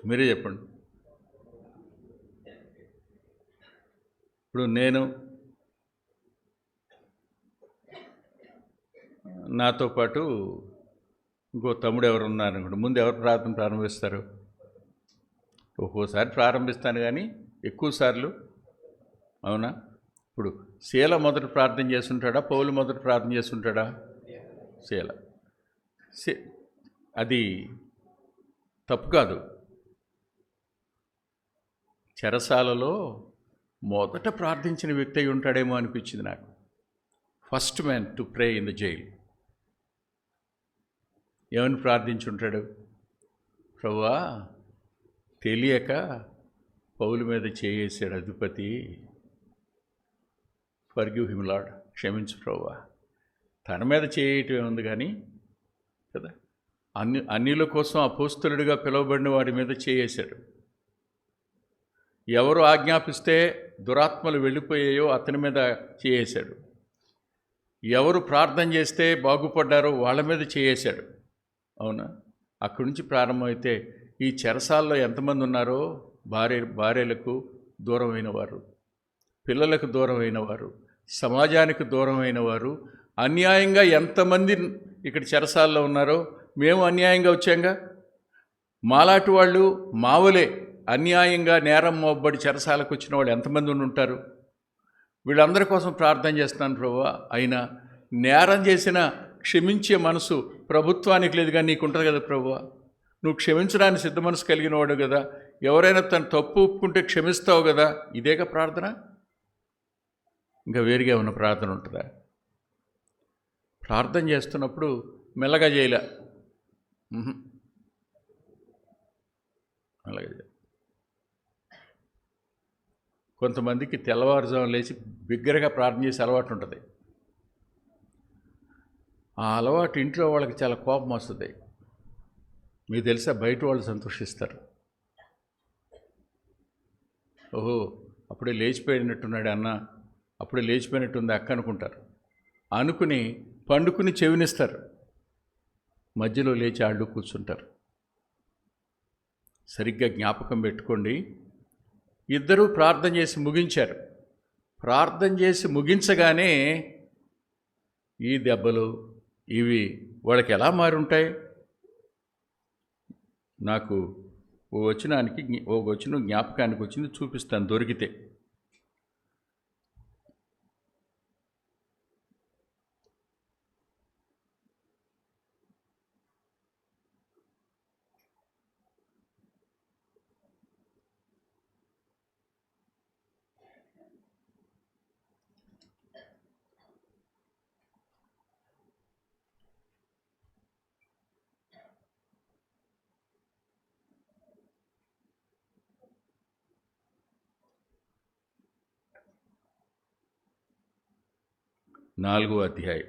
మీరే చెప్పండి. ఇప్పుడు నేను, నాతో పాటు ఇంకో తమ్ముడు ఎవరు ఉన్నారనుకోండి, ముందు ఎవరు ప్రార్థన ప్రారంభిస్తారు? ఒక్కోసారి ప్రారంభిస్తాను, కానీ ఎక్కువ సార్లు. అవునా? ఇప్పుడు శీల మొదట ప్రార్థన చేస్తుంటాడా, పౌలు మొదట ప్రార్థన చేస్తుంటాడా? శీల. అది తప్పు కాదు. చెరసాలలో మొదట ప్రార్థించిన వ్యక్తి అయి ఉంటాడేమో అనిపించింది నాకు. First man to pray in the jail. ఏమని ప్రార్థించుంటాడు? ప్రభువా, తెలియక పౌలు మీద చేయేసాడు అధిపతి, ఫర్గివ్ హిమ్ లార్డ్, క్షమించు ప్రభువా. తన మీద చేయటం ఉంది కానీ కదా, అన్యుల కోసం అపోస్తలుడిగా పిలువబడిన వాడి మీద చేయేశాడు. ఎవరు ఆజ్ఞాపిస్తే దురాత్మలు వెళ్ళిపోయాయో అతని మీద చేయేశాడు. ఎవరు ప్రార్థన చేస్తే బాగుపడ్డారో వాళ్ళ మీద చేయేశాడు. అవునా? అక్కడి నుంచి ప్రారంభమైతే ఈ చెరసాల్లో ఎంతమంది ఉన్నారో, భార్యలకు దూరమైన వారు, పిల్లలకు దూరమైన వారు, సమాజానికి దూరమైన వారు, అన్యాయంగా ఎంతమంది ఇక్కడ చెరసాల్లో ఉన్నారో. మేము అన్యాయంగా వచ్చాంగా. మాలాంటి వాళ్ళు మావలే అన్యాయంగా నేరం మోబ్బడి చెరసాలకు వచ్చిన వాళ్ళు ఎంతమంది ఉంటారు? వీళ్ళందరి కోసం ప్రార్థన చేస్తున్నాను ప్రభువా. అయినా నేరం చేసిన క్షమించే మనసు ప్రభుత్వానికి లేదు, కానీ నీకు ఉంటుంది కదా ప్రభువా. నువ్వు క్షమించడానికి సిద్ధ మనసు కలిగిన వాడు కదా. ఎవరైనా తను తప్పు ఒప్పుకుంటే క్షమిస్తావు కదా. ఇదేగా ప్రార్థన? ఇంకా వేరుగా ఉన్న ప్రార్థన ఉంటుందా? ప్రార్థన చేస్తున్నప్పుడు మెల్లగా చేయలే, మెల్లగా చేయాలి. కొంతమందికి తెల్లవారుజాము లేచి బిగ్గరగా ప్రార్థన చేసే అలవాటు ఉంటుంది. ఆ అలవాటు ఇంట్లో వాళ్ళకి చాలా కోపం వస్తుంది. మీకు తెలుసా, బయట వాళ్ళు సంతోషిస్తారు. ఓహో, అప్పుడే లేచిపోయినట్టున్నాడు అన్న, అప్పుడే లేచిపోయినట్టుంది అక్క అనుకుంటారు. అనుకుని పండుకుని చెవినిస్తారు, మధ్యలో లేచి ఆళ్ళు కూర్చుంటారు. సరిగ్గా జ్ఞాపకం పెట్టుకోండి. ఇద్దరూ ప్రార్థన చేసి ముగించారు. ప్రార్థన చేసి ముగించగానే ఈ దెబ్బలు ఇవి వాళ్ళకి ఎలా మారి ఉంటాయి? నాకు ఓ వచనం జ్ఞాపకానికి వచ్చింది, చూపిస్తాను దొరికితే. నాలుగో అధ్యాయం.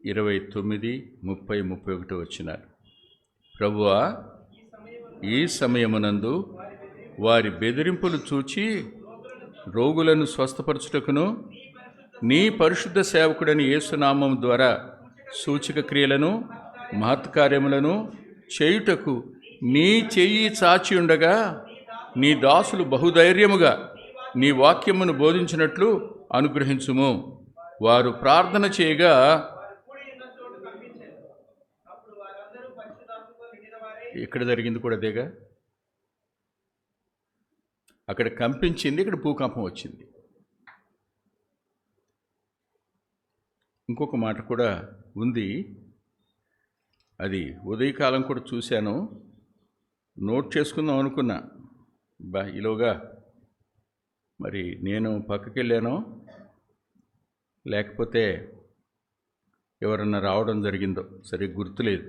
29, 30, 31 వచనాలు. ప్రభువా, ఈ సమయమునందు వారి బెదిరింపులు చూచి రోగులను స్వస్థపరచుటకును నీ పరిశుద్ధ సేవకుడని యేసునామం ద్వారా సూచక క్రియలను మహత్కార్యములను చేయుటకు నీ చెయ్యి చాచి ఉండగా నీ దాసులు బహుధైర్యముగా నీ వాక్యమును బోధించినట్లు అనుగ్రహించుము. వారు ప్రార్థన చేయగా ఇక్కడ జరిగింది కూడా అదేగా. అక్కడ కంపించింది, ఇక్కడ భూకంపం వచ్చింది. ఇంకొక మాట కూడా ఉంది, అది ఉదయకాలం కూడా చూశాను, నోట్ చేసుకుందాం అనుకున్నా. ఈలోగా మరి నేను పక్కకి వెళ్ళానో లేకపోతే ఎవరన్నా రావడం జరిగిందో సరిగ్గా గుర్తులేదు.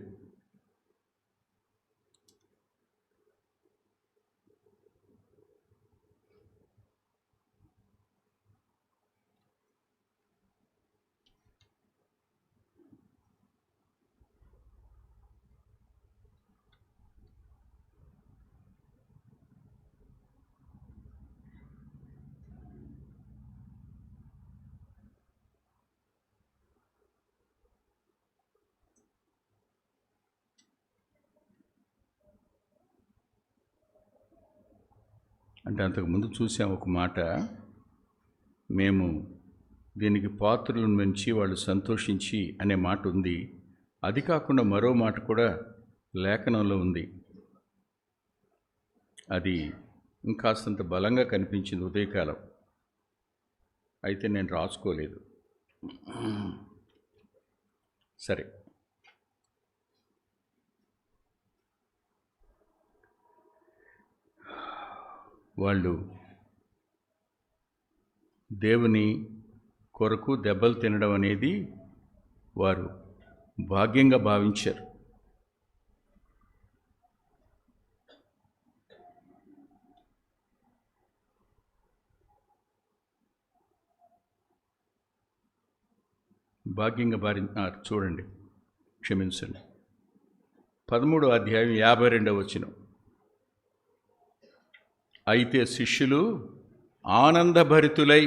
అంటే అంతకుముందు చూసాం ఒక మాట, మేము దీనికి పాత్రలను పెంచి వాళ్ళు సంతోషించి అనే మాట ఉంది. అది కాకుండా మరో మాట కూడా లేఖనంలో ఉంది. అది ఇంకాస్తంత బలంగా కనిపించింది ఉదయకాలం, అయితే నేను రాసుకోలేదు. సరే, వాళ్ళు దేవుని కొరకు దెబ్బలు తినడం అనేది వారు భాగ్యంగా భావించారు. చూడండి, క్షమించండి, 13వ అధ్యాయం 52వ వచనం. అయితే శిష్యులు ఆనందభరితులై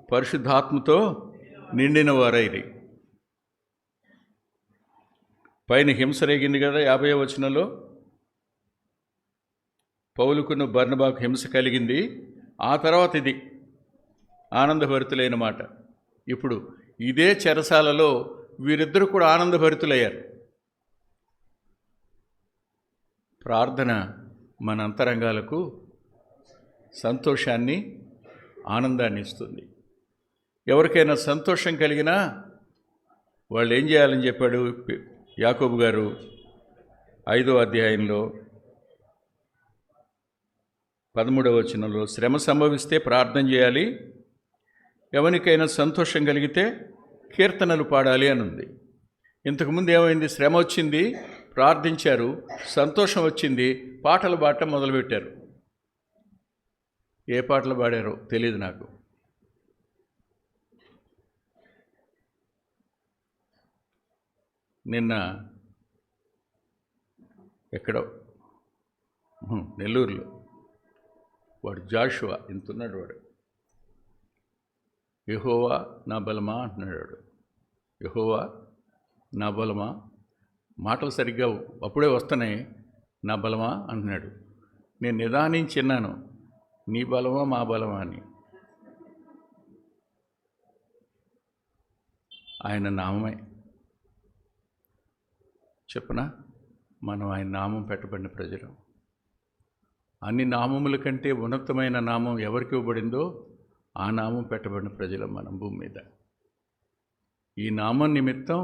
పరిశుద్ధాత్మతో నిండిన వారైరి. పైన హింస రేగింది కదా 50వ వచనంలో, పౌలుకును బర్నబాకు హింస కలిగింది. ఆ తర్వాత ఇది ఆనందభరితులైన మాట. ఇప్పుడు ఇదే చెరసాలలో వీరిద్దరూ కూడా ఆనందభరితులయ్యారు. ప్రార్థన మన అంతరంగాలకు సంతోషాన్ని, ఆనందాన్ని ఇస్తుంది. ఎవరికైనా సంతోషం కలిగినా వాళ్ళు ఏం చేయాలని చెప్పాడు యాకోబు గారు 5వ అధ్యాయంలో 13వ వచనంలో, శ్రమ సంభవిస్తే ప్రార్థన చేయాలి, ఎవరికైనా సంతోషం కలిగితే కీర్తనలు పాడాలి అని ఉంది. ఇంతకుముందు ఏమైంది? శ్రమ వచ్చింది, ప్రార్థించారు, సంతోషం వచ్చింది, పాటలు పాడటం మొదలుపెట్టారు. ఏ పాటలు పాడారో తెలియదు నాకు. నిన్న ఎక్కడో నెల్లూరులో వాడు జాషువా ఇంతున్నాడు, వాడు యెహోవా నా బలమా అంటున్నాడు. యెహోవా నా బలమా, మాటలు సరిగ్గా అప్పుడే వస్తున్నాయి, నా బలమా అంటున్నాడు. నేను నిదానించి విన్నాను, నీ బలమా మా బలమా అని. ఆయన నామమే చెప్పనా, మనం ఆయన నామం పెట్టబడిన ప్రజలు. అన్ని నామముల కంటే ఉన్నతమైన నామం ఎవరికి ఇవ్వబడిందో ఆ నామం పెట్టబడిన ప్రజలు మనం భూమి మీద. ఈ నామం నిమిత్తం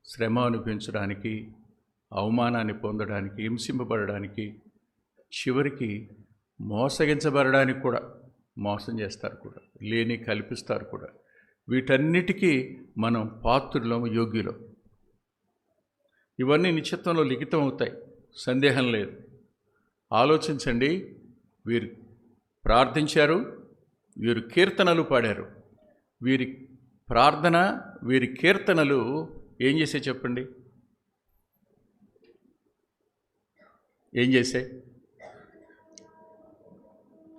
శ్రమ అనిపించడానికి, అవమానాన్ని పొందడానికి, హింసింపబడడానికి, చివరికి మోసగించబడడానికి కూడా, మోసం చేస్తారు కూడా, లేని కల్పిస్తారు కూడా. వీటన్నిటికీ మనం పాత్రులం, యోగ్యులం. ఇవన్నీ నిశ్చిత్వంలో లిఖితం అవుతాయి, సందేహం లేదు. ఆలోచించండి, వీరు ప్రార్థించారు, వీరు కీర్తనలు పాడారు. వీరి ప్రార్థన, వీరి కీర్తనలు ఏం చేసే చెప్పండి? ఏం చేశాయి?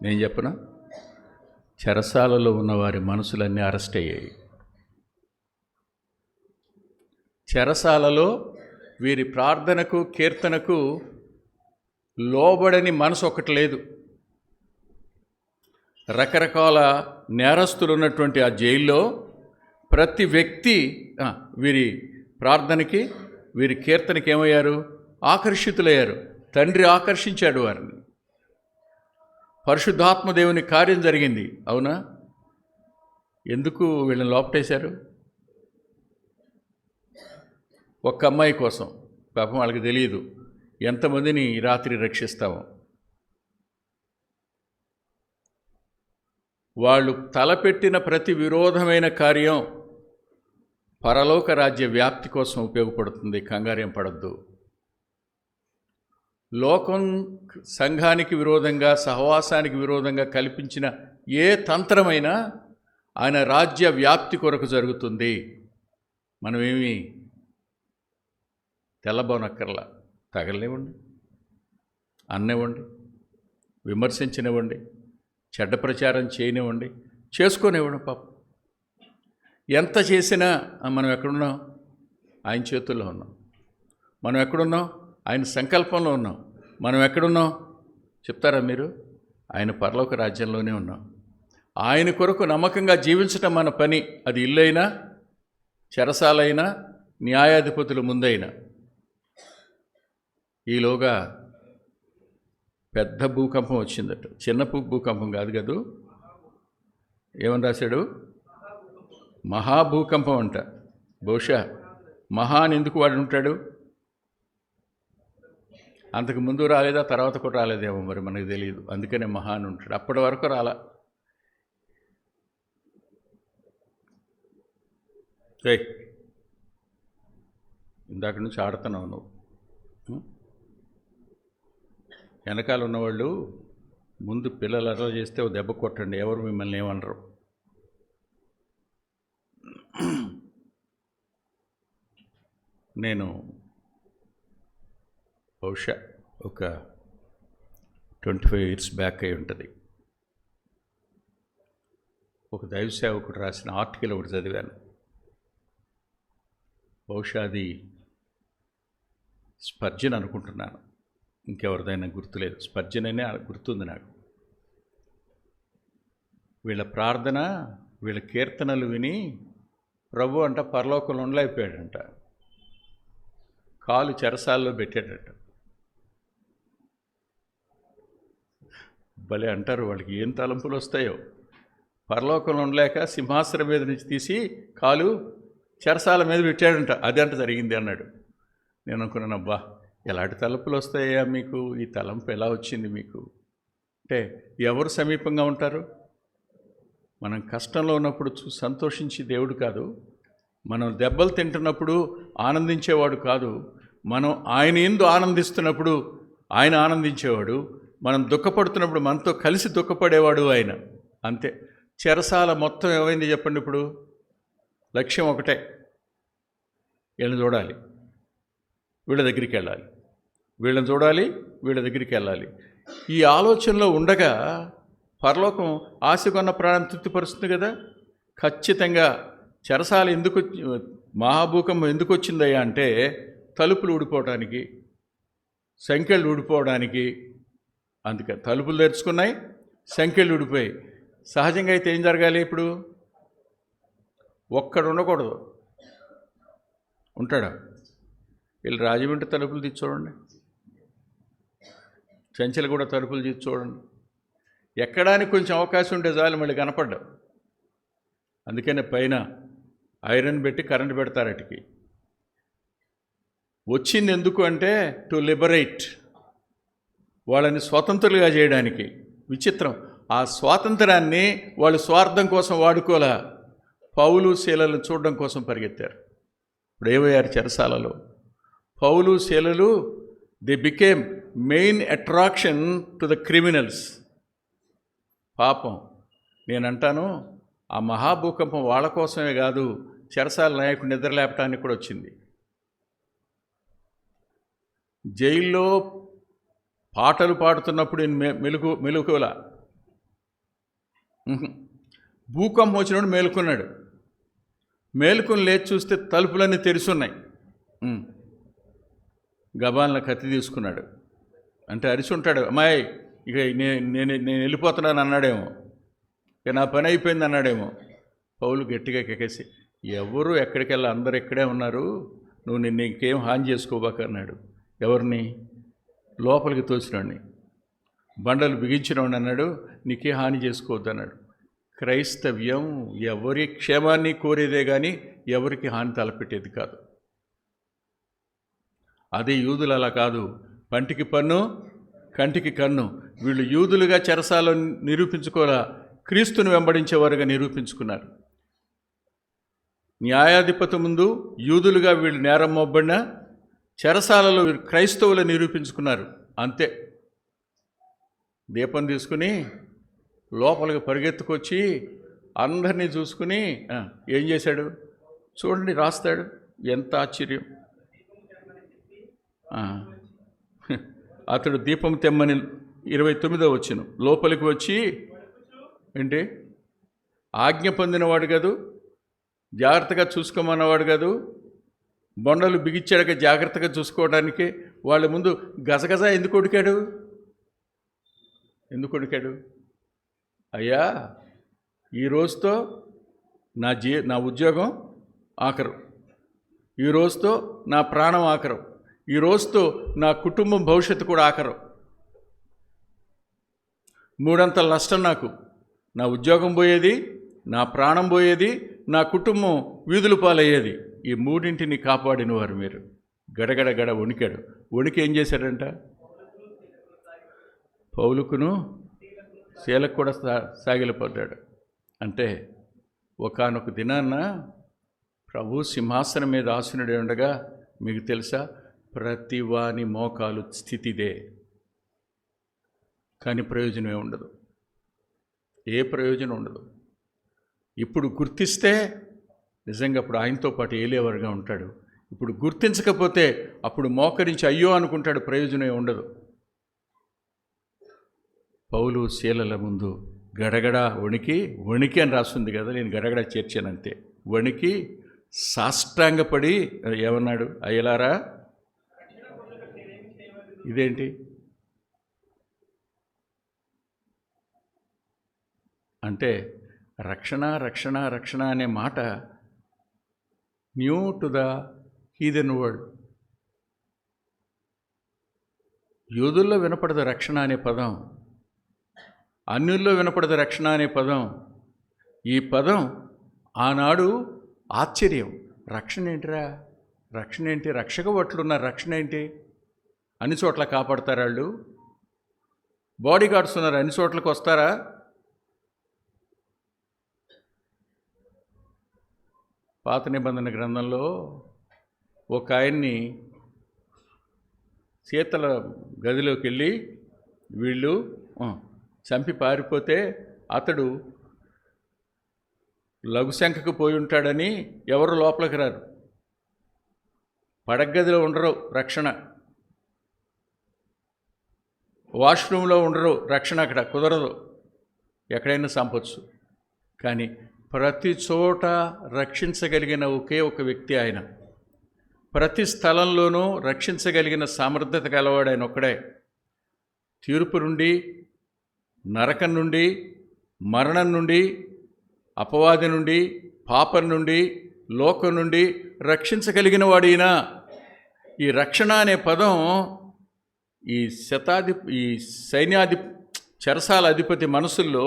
నేను చెప్పనా? చెరసాలలో ఉన్న వారి మనసులన్నీ అరెస్ట్ అయ్యాయి. చెరసాలలో వీరి ప్రార్థనకు, కీర్తనకు లోబడని మనసు ఒకటి లేదు. రకరకాల నేరస్తులు ఉన్నటువంటి ఆ జైల్లో ప్రతి వ్యక్తి వీరి ప్రార్థనకి, వీరి కీర్తనకి ఏమయ్యారు? ఆకర్షితులయ్యారు. తండ్రి ఆకర్షించాడు వారిని. పరిశుద్ధాత్మదేవుని కార్యం జరిగింది. అవునా? ఎందుకు వీళ్ళని లోపటేశారు? ఒక్క అమ్మాయి కోసం. పాపం వాళ్ళకి తెలియదు ఎంతమందిని రాత్రి రక్షిస్తామో. వాళ్ళు తలపెట్టిన ప్రతి విరోధమైన కార్యం పరలోక రాజ్య వ్యాప్తి కోసం ఉపయోగపడుతుంది. కంగారేం పడద్దు. లోకం సంఘానికి విరోధంగా, సహవాసానికి విరోధంగా కల్పించిన ఏ తంత్రమైనా ఆయన రాజ్య వ్యాప్తి కొరకు జరుగుతుంది. మనమేమి తెల్లబోనక్కర్లా. తగలనివ్వండి, అన్నివ్వండి, విమర్శించనివ్వండి, చెడ్డ ప్రచారం చేయనివ్వండి, చేసుకోనివ్వండి. పాపం ఎంత చేసినా మనం ఎక్కడున్నాం? ఆయన చేతుల్లో ఉన్నాం. మనం ఎక్కడున్నాం? ఆయన సంకల్పంలో ఉన్నాం. మనం ఎక్కడున్నాం చెప్తారా మీరు? ఆయన పరలోక రాజ్యంలోనే ఉన్నాం. ఆయన కొరకు నమ్మకంగా జీవించటం మన పని. అది ఇల్లైనా, చెరసాలైనా, న్యాయాధిపతుల ముందైనా. ఈలోగా పెద్ద భూకంపం వచ్చిందట. చిన్న భూకంపం కాదు కదూ. ఏమని రాశాడు? మహాభూకంపం అంట. బహుశా మహాన్ ఎందుకు వాడు ఉంటాడు? అంతకు ముందు రాలేదా, తర్వాత కూడా రాలేదేమో, మరి మనకు తెలియదు. అందుకనే మహాన్ ఉంటాడు. అప్పటి వరకు రాలా. ఇందాక నుంచి ఆడుతున్నావు నువ్వు. వెనకాల ఉన్నవాళ్ళు ముందు పిల్లలు అలా చేస్తే ఓ దెబ్బ కొట్టండి, ఎవరు మిమ్మల్ని ఏమనరు. నేను బహుశా ఒక 25 years బ్యాక్ అయి ఉంటుంది. ఒక దైవ సేవకుడు రాసిన ఆర్టికల్ ఒకటి చదివాను. బహుశా అది స్పర్జన్ అనుకుంటున్నాను, ఇంకెవరిదైనా గుర్తులేదు. స్పర్జన్ అనే గుర్తుంది నాకు. వీళ్ళ ప్రార్థన, వీళ్ళ కీర్తనలు విని ప్రభు అంట పరలోకంలో ఉండలేకపోయాడంట. కాలు చెరసాల్లో పెట్టాడట. భలే అంటారు, వాళ్ళకి ఏం తలంపులు వస్తాయో. పరలోకంలో ఉండలేక సింహాసనం మీద నుంచి తీసి కాలు చెరసాల మీద పెట్టాడంట. అదంట జరిగింది అన్నాడు. నేను అనుకున్నాను, అబ్బా ఎలాంటి తలంపులు వస్తాయా మీకు? ఈ తలంపు ఎలా వచ్చింది మీకు? అంటే ఎవరు సమీపంగా ఉంటారు? మనం కష్టంలో ఉన్నప్పుడు సంతోషించి దేవుడు కాదు, మనం దెబ్బలు తింటున్నప్పుడు ఆనందించేవాడు కాదు, మనం ఆయన యందు ఆనందిస్తున్నప్పుడు ఆయన ఆనందించేవాడు, మనం దుఃఖపడుతున్నప్పుడు మనతో కలిసి దుఃఖపడేవాడు ఆయన. అంతే. చెరసాల మొత్తం ఏమైంది చెప్పండి? ఇప్పుడు లక్ష్యం ఒకటే, వీళ్ళని చూడాలి, వీళ్ళ దగ్గరికి వెళ్ళాలి, వీళ్ళని చూడాలి, వీళ్ళ దగ్గరికి వెళ్ళాలి. ఈ ఆలోచనలో ఉండగా పరలోకం ఆశకొన్న ప్రాణం తృప్తిపరుస్తుంది కదా. ఖచ్చితంగా చెరసాల ఎందుకు, మహాభూకంపం ఎందుకు వచ్చిందయ్యా అంటే తలుపులు ఊడిపోవడానికి, సంఖ్యలు ఊడిపోవడానికి. అందుకే తలుపులు తెరుచుకున్నాయి, సంఖ్యలు ఊడిపోయాయి. సహజంగా అయితే ఏం జరగాలి? ఇప్పుడు ఒక్కడు ఉండకూడదు. ఉంటాడా? వీళ్ళు రాజమండ్రి తలుపులు తీసి చూడండి, చంచలు కూడా తలుపులు తీసి చూడండి. ఎక్కడానికి కొంచెం అవకాశం ఉంటే చాలు, మళ్ళీ కనపడ్డావు. అందుకనే పైన ఐరన్ పెట్టి కరెంట్ పెడతారటికి. వచ్చింది ఎందుకు అంటే టు లిబరేట్, వాళ్ళని స్వతంత్రులుగా చేయడానికి. విచిత్రం, ఆ స్వాతంత్రాన్ని వాళ్ళు స్వార్థం కోసం వాడుకోలే, పౌలు శీలలను చూడడం కోసం పరిగెత్తారు. ఇప్పుడు ఏమయ్యారు చెరసాలలో? పౌలు శీలలు they became main attraction to the criminals. పాపం నేనంటాను, ఆ మహాభూకంపం వాళ్ళ కోసమే కాదు, చెరసాల నాయకుడు నిద్రలేపటానికి కూడా వచ్చింది. జైల్లో పాటలు పాడుతున్నప్పుడు మెలుకుల భూకంపం వచ్చినప్పుడు మేలుకున్నాడు. మేలుకుని లేచి చూస్తే తలుపులన్నీ తెరిచున్నాయి. గబాలన కత్తి తీసుకున్నాడు. అంటే అరిచి ఉంటాడు, అమ్మాయి ఇక నేను వెళ్ళిపోతున్నాను అన్నాడేమో, ఇక నా పని అయిపోయింది అన్నాడేమో. పౌలు గట్టిగా కెకేసి, ఎవరు ఎక్కడికెళ్ళా, అందరు ఇక్కడే ఉన్నారు, నువ్వు నిన్ను ఇంకేం హాని చేసుకోబాక అన్నాడు. ఎవరిని? లోపలికి తోచినవాడిని, బండలు బిగించినవాడిని అన్నాడు. నీకే హాని చేసుకోవద్దు అన్నాడు. క్రైస్తవ్యం ఎవరి క్షేమాన్ని కోరేదే కానీ ఎవరికి హాని తలపెట్టేది కాదు. అదే యూదులు అలా కాదు, పంటికి పన్ను కంటికి కన్ను. వీళ్ళు యూదులుగా చెరసాలో నిరూపించుకోరా, క్రీస్తుని వెంబడించేవారుగా నిరూపించుకున్నారు. న్యాయాధిపతి ముందు యూదులుగా వీళ్ళు నేరం మోబ్బడిన, చెరసాలలో క్రైస్తవులు నిరూపించుకున్నారు. అంతే. దీపం తీసుకుని లోపలికి పరిగెత్తుకొచ్చి అందరినీ చూసుకుని ఏం చేశాడు చూడండి, రాస్తాడు. ఎంత ఆశ్చర్యం! అతడు దీపం తెమ్మని 29వ వచనం లోపలికి వచ్చి, ఏంటి, ఆజ్ఞ పొందినవాడు కాదు, జాగ్రత్తగా చూసుకోమన్నవాడు కాదు, బొండలు బిగించాడక జాగ్రత్తగా చూసుకోవడానికి వాళ్ళ ముందు గజగజ ఎందుకు ఉడికాడు? అయ్యా, ఈ రోజుతో నా ఉద్యోగం ఆఖరు, ఈ రోజుతో నా ప్రాణం ఆఖరు, ఈ రోజుతో నా కుటుంబం భవిష్యత్తు కూడా ఆఖరు. 3 అంతల నష్టం నాకు. నా ఉద్యోగం పోయేది, నా ప్రాణం పోయేది, నా కుటుంబం వీధులు పాలయ్యేది. ఈ 3ంటిని కాపాడిన వారు మీరు. గడగడ వణికాడు. వణికి ఏం చేశాడంట? పౌలుకును శీలకు కూడా సాగిలపడ్డాడు. అంటే ఒకానొక దినాన్న ప్రభు సింహాసనం మీద ఆసీనుడై ఉండగా, మీకు తెలుసా, ప్రతి వాని మోకాలు స్థితిదే, కానీ ప్రయోజనమే ఉండదు. ఏ ప్రయోజనం ఉండదు. ఇప్పుడు గుర్తిస్తే నిజంగా అప్పుడు ఆయనతో పాటు ఏలేవారుగా ఉంటాడు. ఇప్పుడు గుర్తించకపోతే అప్పుడు మోకరించి అయ్యో అనుకుంటాడు, ప్రయోజనమే ఉండదు. పౌలు శీలల ముందు గడగడ వణికి అని రాస్తుంది కదా, నేను గడగడ చేర్చానంతే. వణికి సాష్టాంగపడి ఏమన్నాడు? అయ్యలారా, ఇదేంటి అంటే రక్షణ అనే మాట new to the heathen world. యూదుల్లో వినపడదు రక్షణ అనే పదం, అన్యుల్లో వినపడదు రక్షణ అనే పదం. ఈ పదం ఆనాడు ఆశ్చర్యం. రక్షణ ఏంటిరా, రక్షణ ఏంటి, రక్షక భటులున్నారు, రక్షణ ఏంటి? అన్ని చోట్ల కాపాడతారు వాళ్ళు. బాడీ గార్డ్స్ ఉన్నారు, అన్ని చోట్లకి వస్తారా? పాత నిబంధన గ్రంథంలో ఒక ఆయన్ని శీతల గదిలోకి వెళ్ళి వీళ్ళు చంపి పారిపోతే అతడు లఘుశంఖకు పోయి ఉంటాడని ఎవరు లోపలికి రారు. పడగదిలో ఉండరు, రక్షణ. వాష్రూమ్లో ఉండరు, రక్షణ. అక్కడ కుదరదు, ఎక్కడైనా చంపొచ్చు. కానీ ప్రతి చోట రక్షించగలిగిన ఒకే ఒక వ్యక్తి ఆయన. ప్రతి స్థలంలోనూ రక్షించగలిగిన సామర్థ్యత గలవాడు ఆయన ఒక్కడే. తీర్పు నుండి, నరకం నుండి, మరణం నుండి, అపవాది నుండి, పాపం నుండి, లోకం నుండి రక్షించగలిగిన వాడు ఈయన. ఈ రక్షణ అనే పదం ఈ చెరసాల అధిపతి మనసుల్లో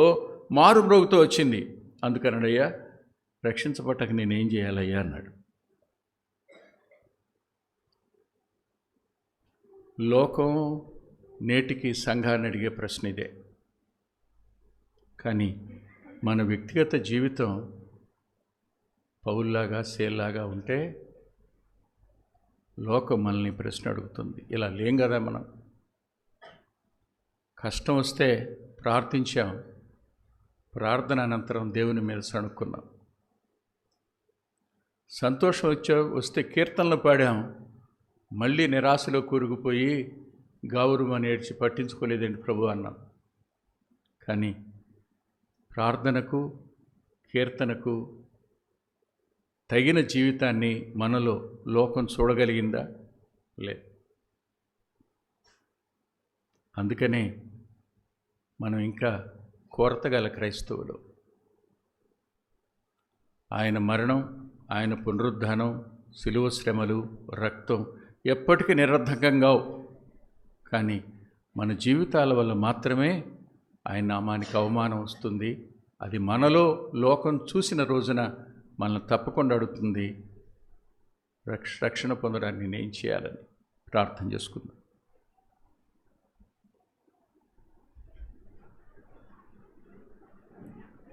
మారుమ్రోగుతూ వచ్చింది. అందుకనయ్యా, రక్షించబట్టక నేనేం చేయాలయ్యా అన్నాడు. లోకం నేటికి సంఘాన్ని అడిగే ప్రశ్న ఇదే. కానీ మన వ్యక్తిగత జీవితం పౌల్లాగా శీల్లాగా ఉంటే లోకం మనల్ని ప్రశ్న అడుగుతుంది. ఇలా లేం కదా మనం. కష్టం వస్తే ప్రార్థించాం, ప్రార్థన అనంతరం దేవుని మీద సణుక్కున్నాం. సంతోషం వస్తే కీర్తనలు పాడాం. మళ్ళీ నిరాశలో కూరుకుపోయి గావురుమని ఏడ్చి పట్టించుకోలేదండి ప్రభు అన్నాం. కానీ ప్రార్థనకు కీర్తనకు తగిన జీవితాన్ని మనలో లోకం చూడగలిగిందా? లేదు. అందుకనే మనం ఇంకా కొరతగల క్రైస్తవులు. ఆయన మరణం, ఆయన పునరుద్ధానం, శిలువ శ్రమలు, రక్తం ఎప్పటికీ నిరర్ధకంగా, కానీ మన జీవితాల వల్ల మాత్రమే ఆయన నామానికి అవమానం వస్తుంది. అది మనలో లోకం చూసిన రోజున మనల్ని తప్పకుండా అడుగుతుంది, రక్షణ పొందడానికి నేనేం చేయాలని. ప్రార్థన చేసుకుందాం.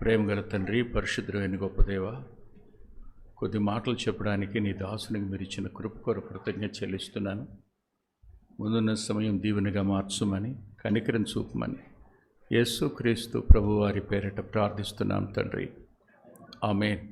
ప్రేమగల తండ్రి, పరిశుద్ధుడైన గొప్ప దేవ, కొద్ది మాటలు చెప్పడానికి నీ దాసునికి మీరు ఇచ్చిన కృప కొరకు కృతజ్ఞత చెల్లిస్తున్నాను. ముందున్న సమయం దీవెనగా మార్చుమని, కనికరం చూపమని యేసు క్రీస్తు ప్రభువారి పేరిట ప్రార్థిస్తున్నాం తండ్రి. ఆమేన్.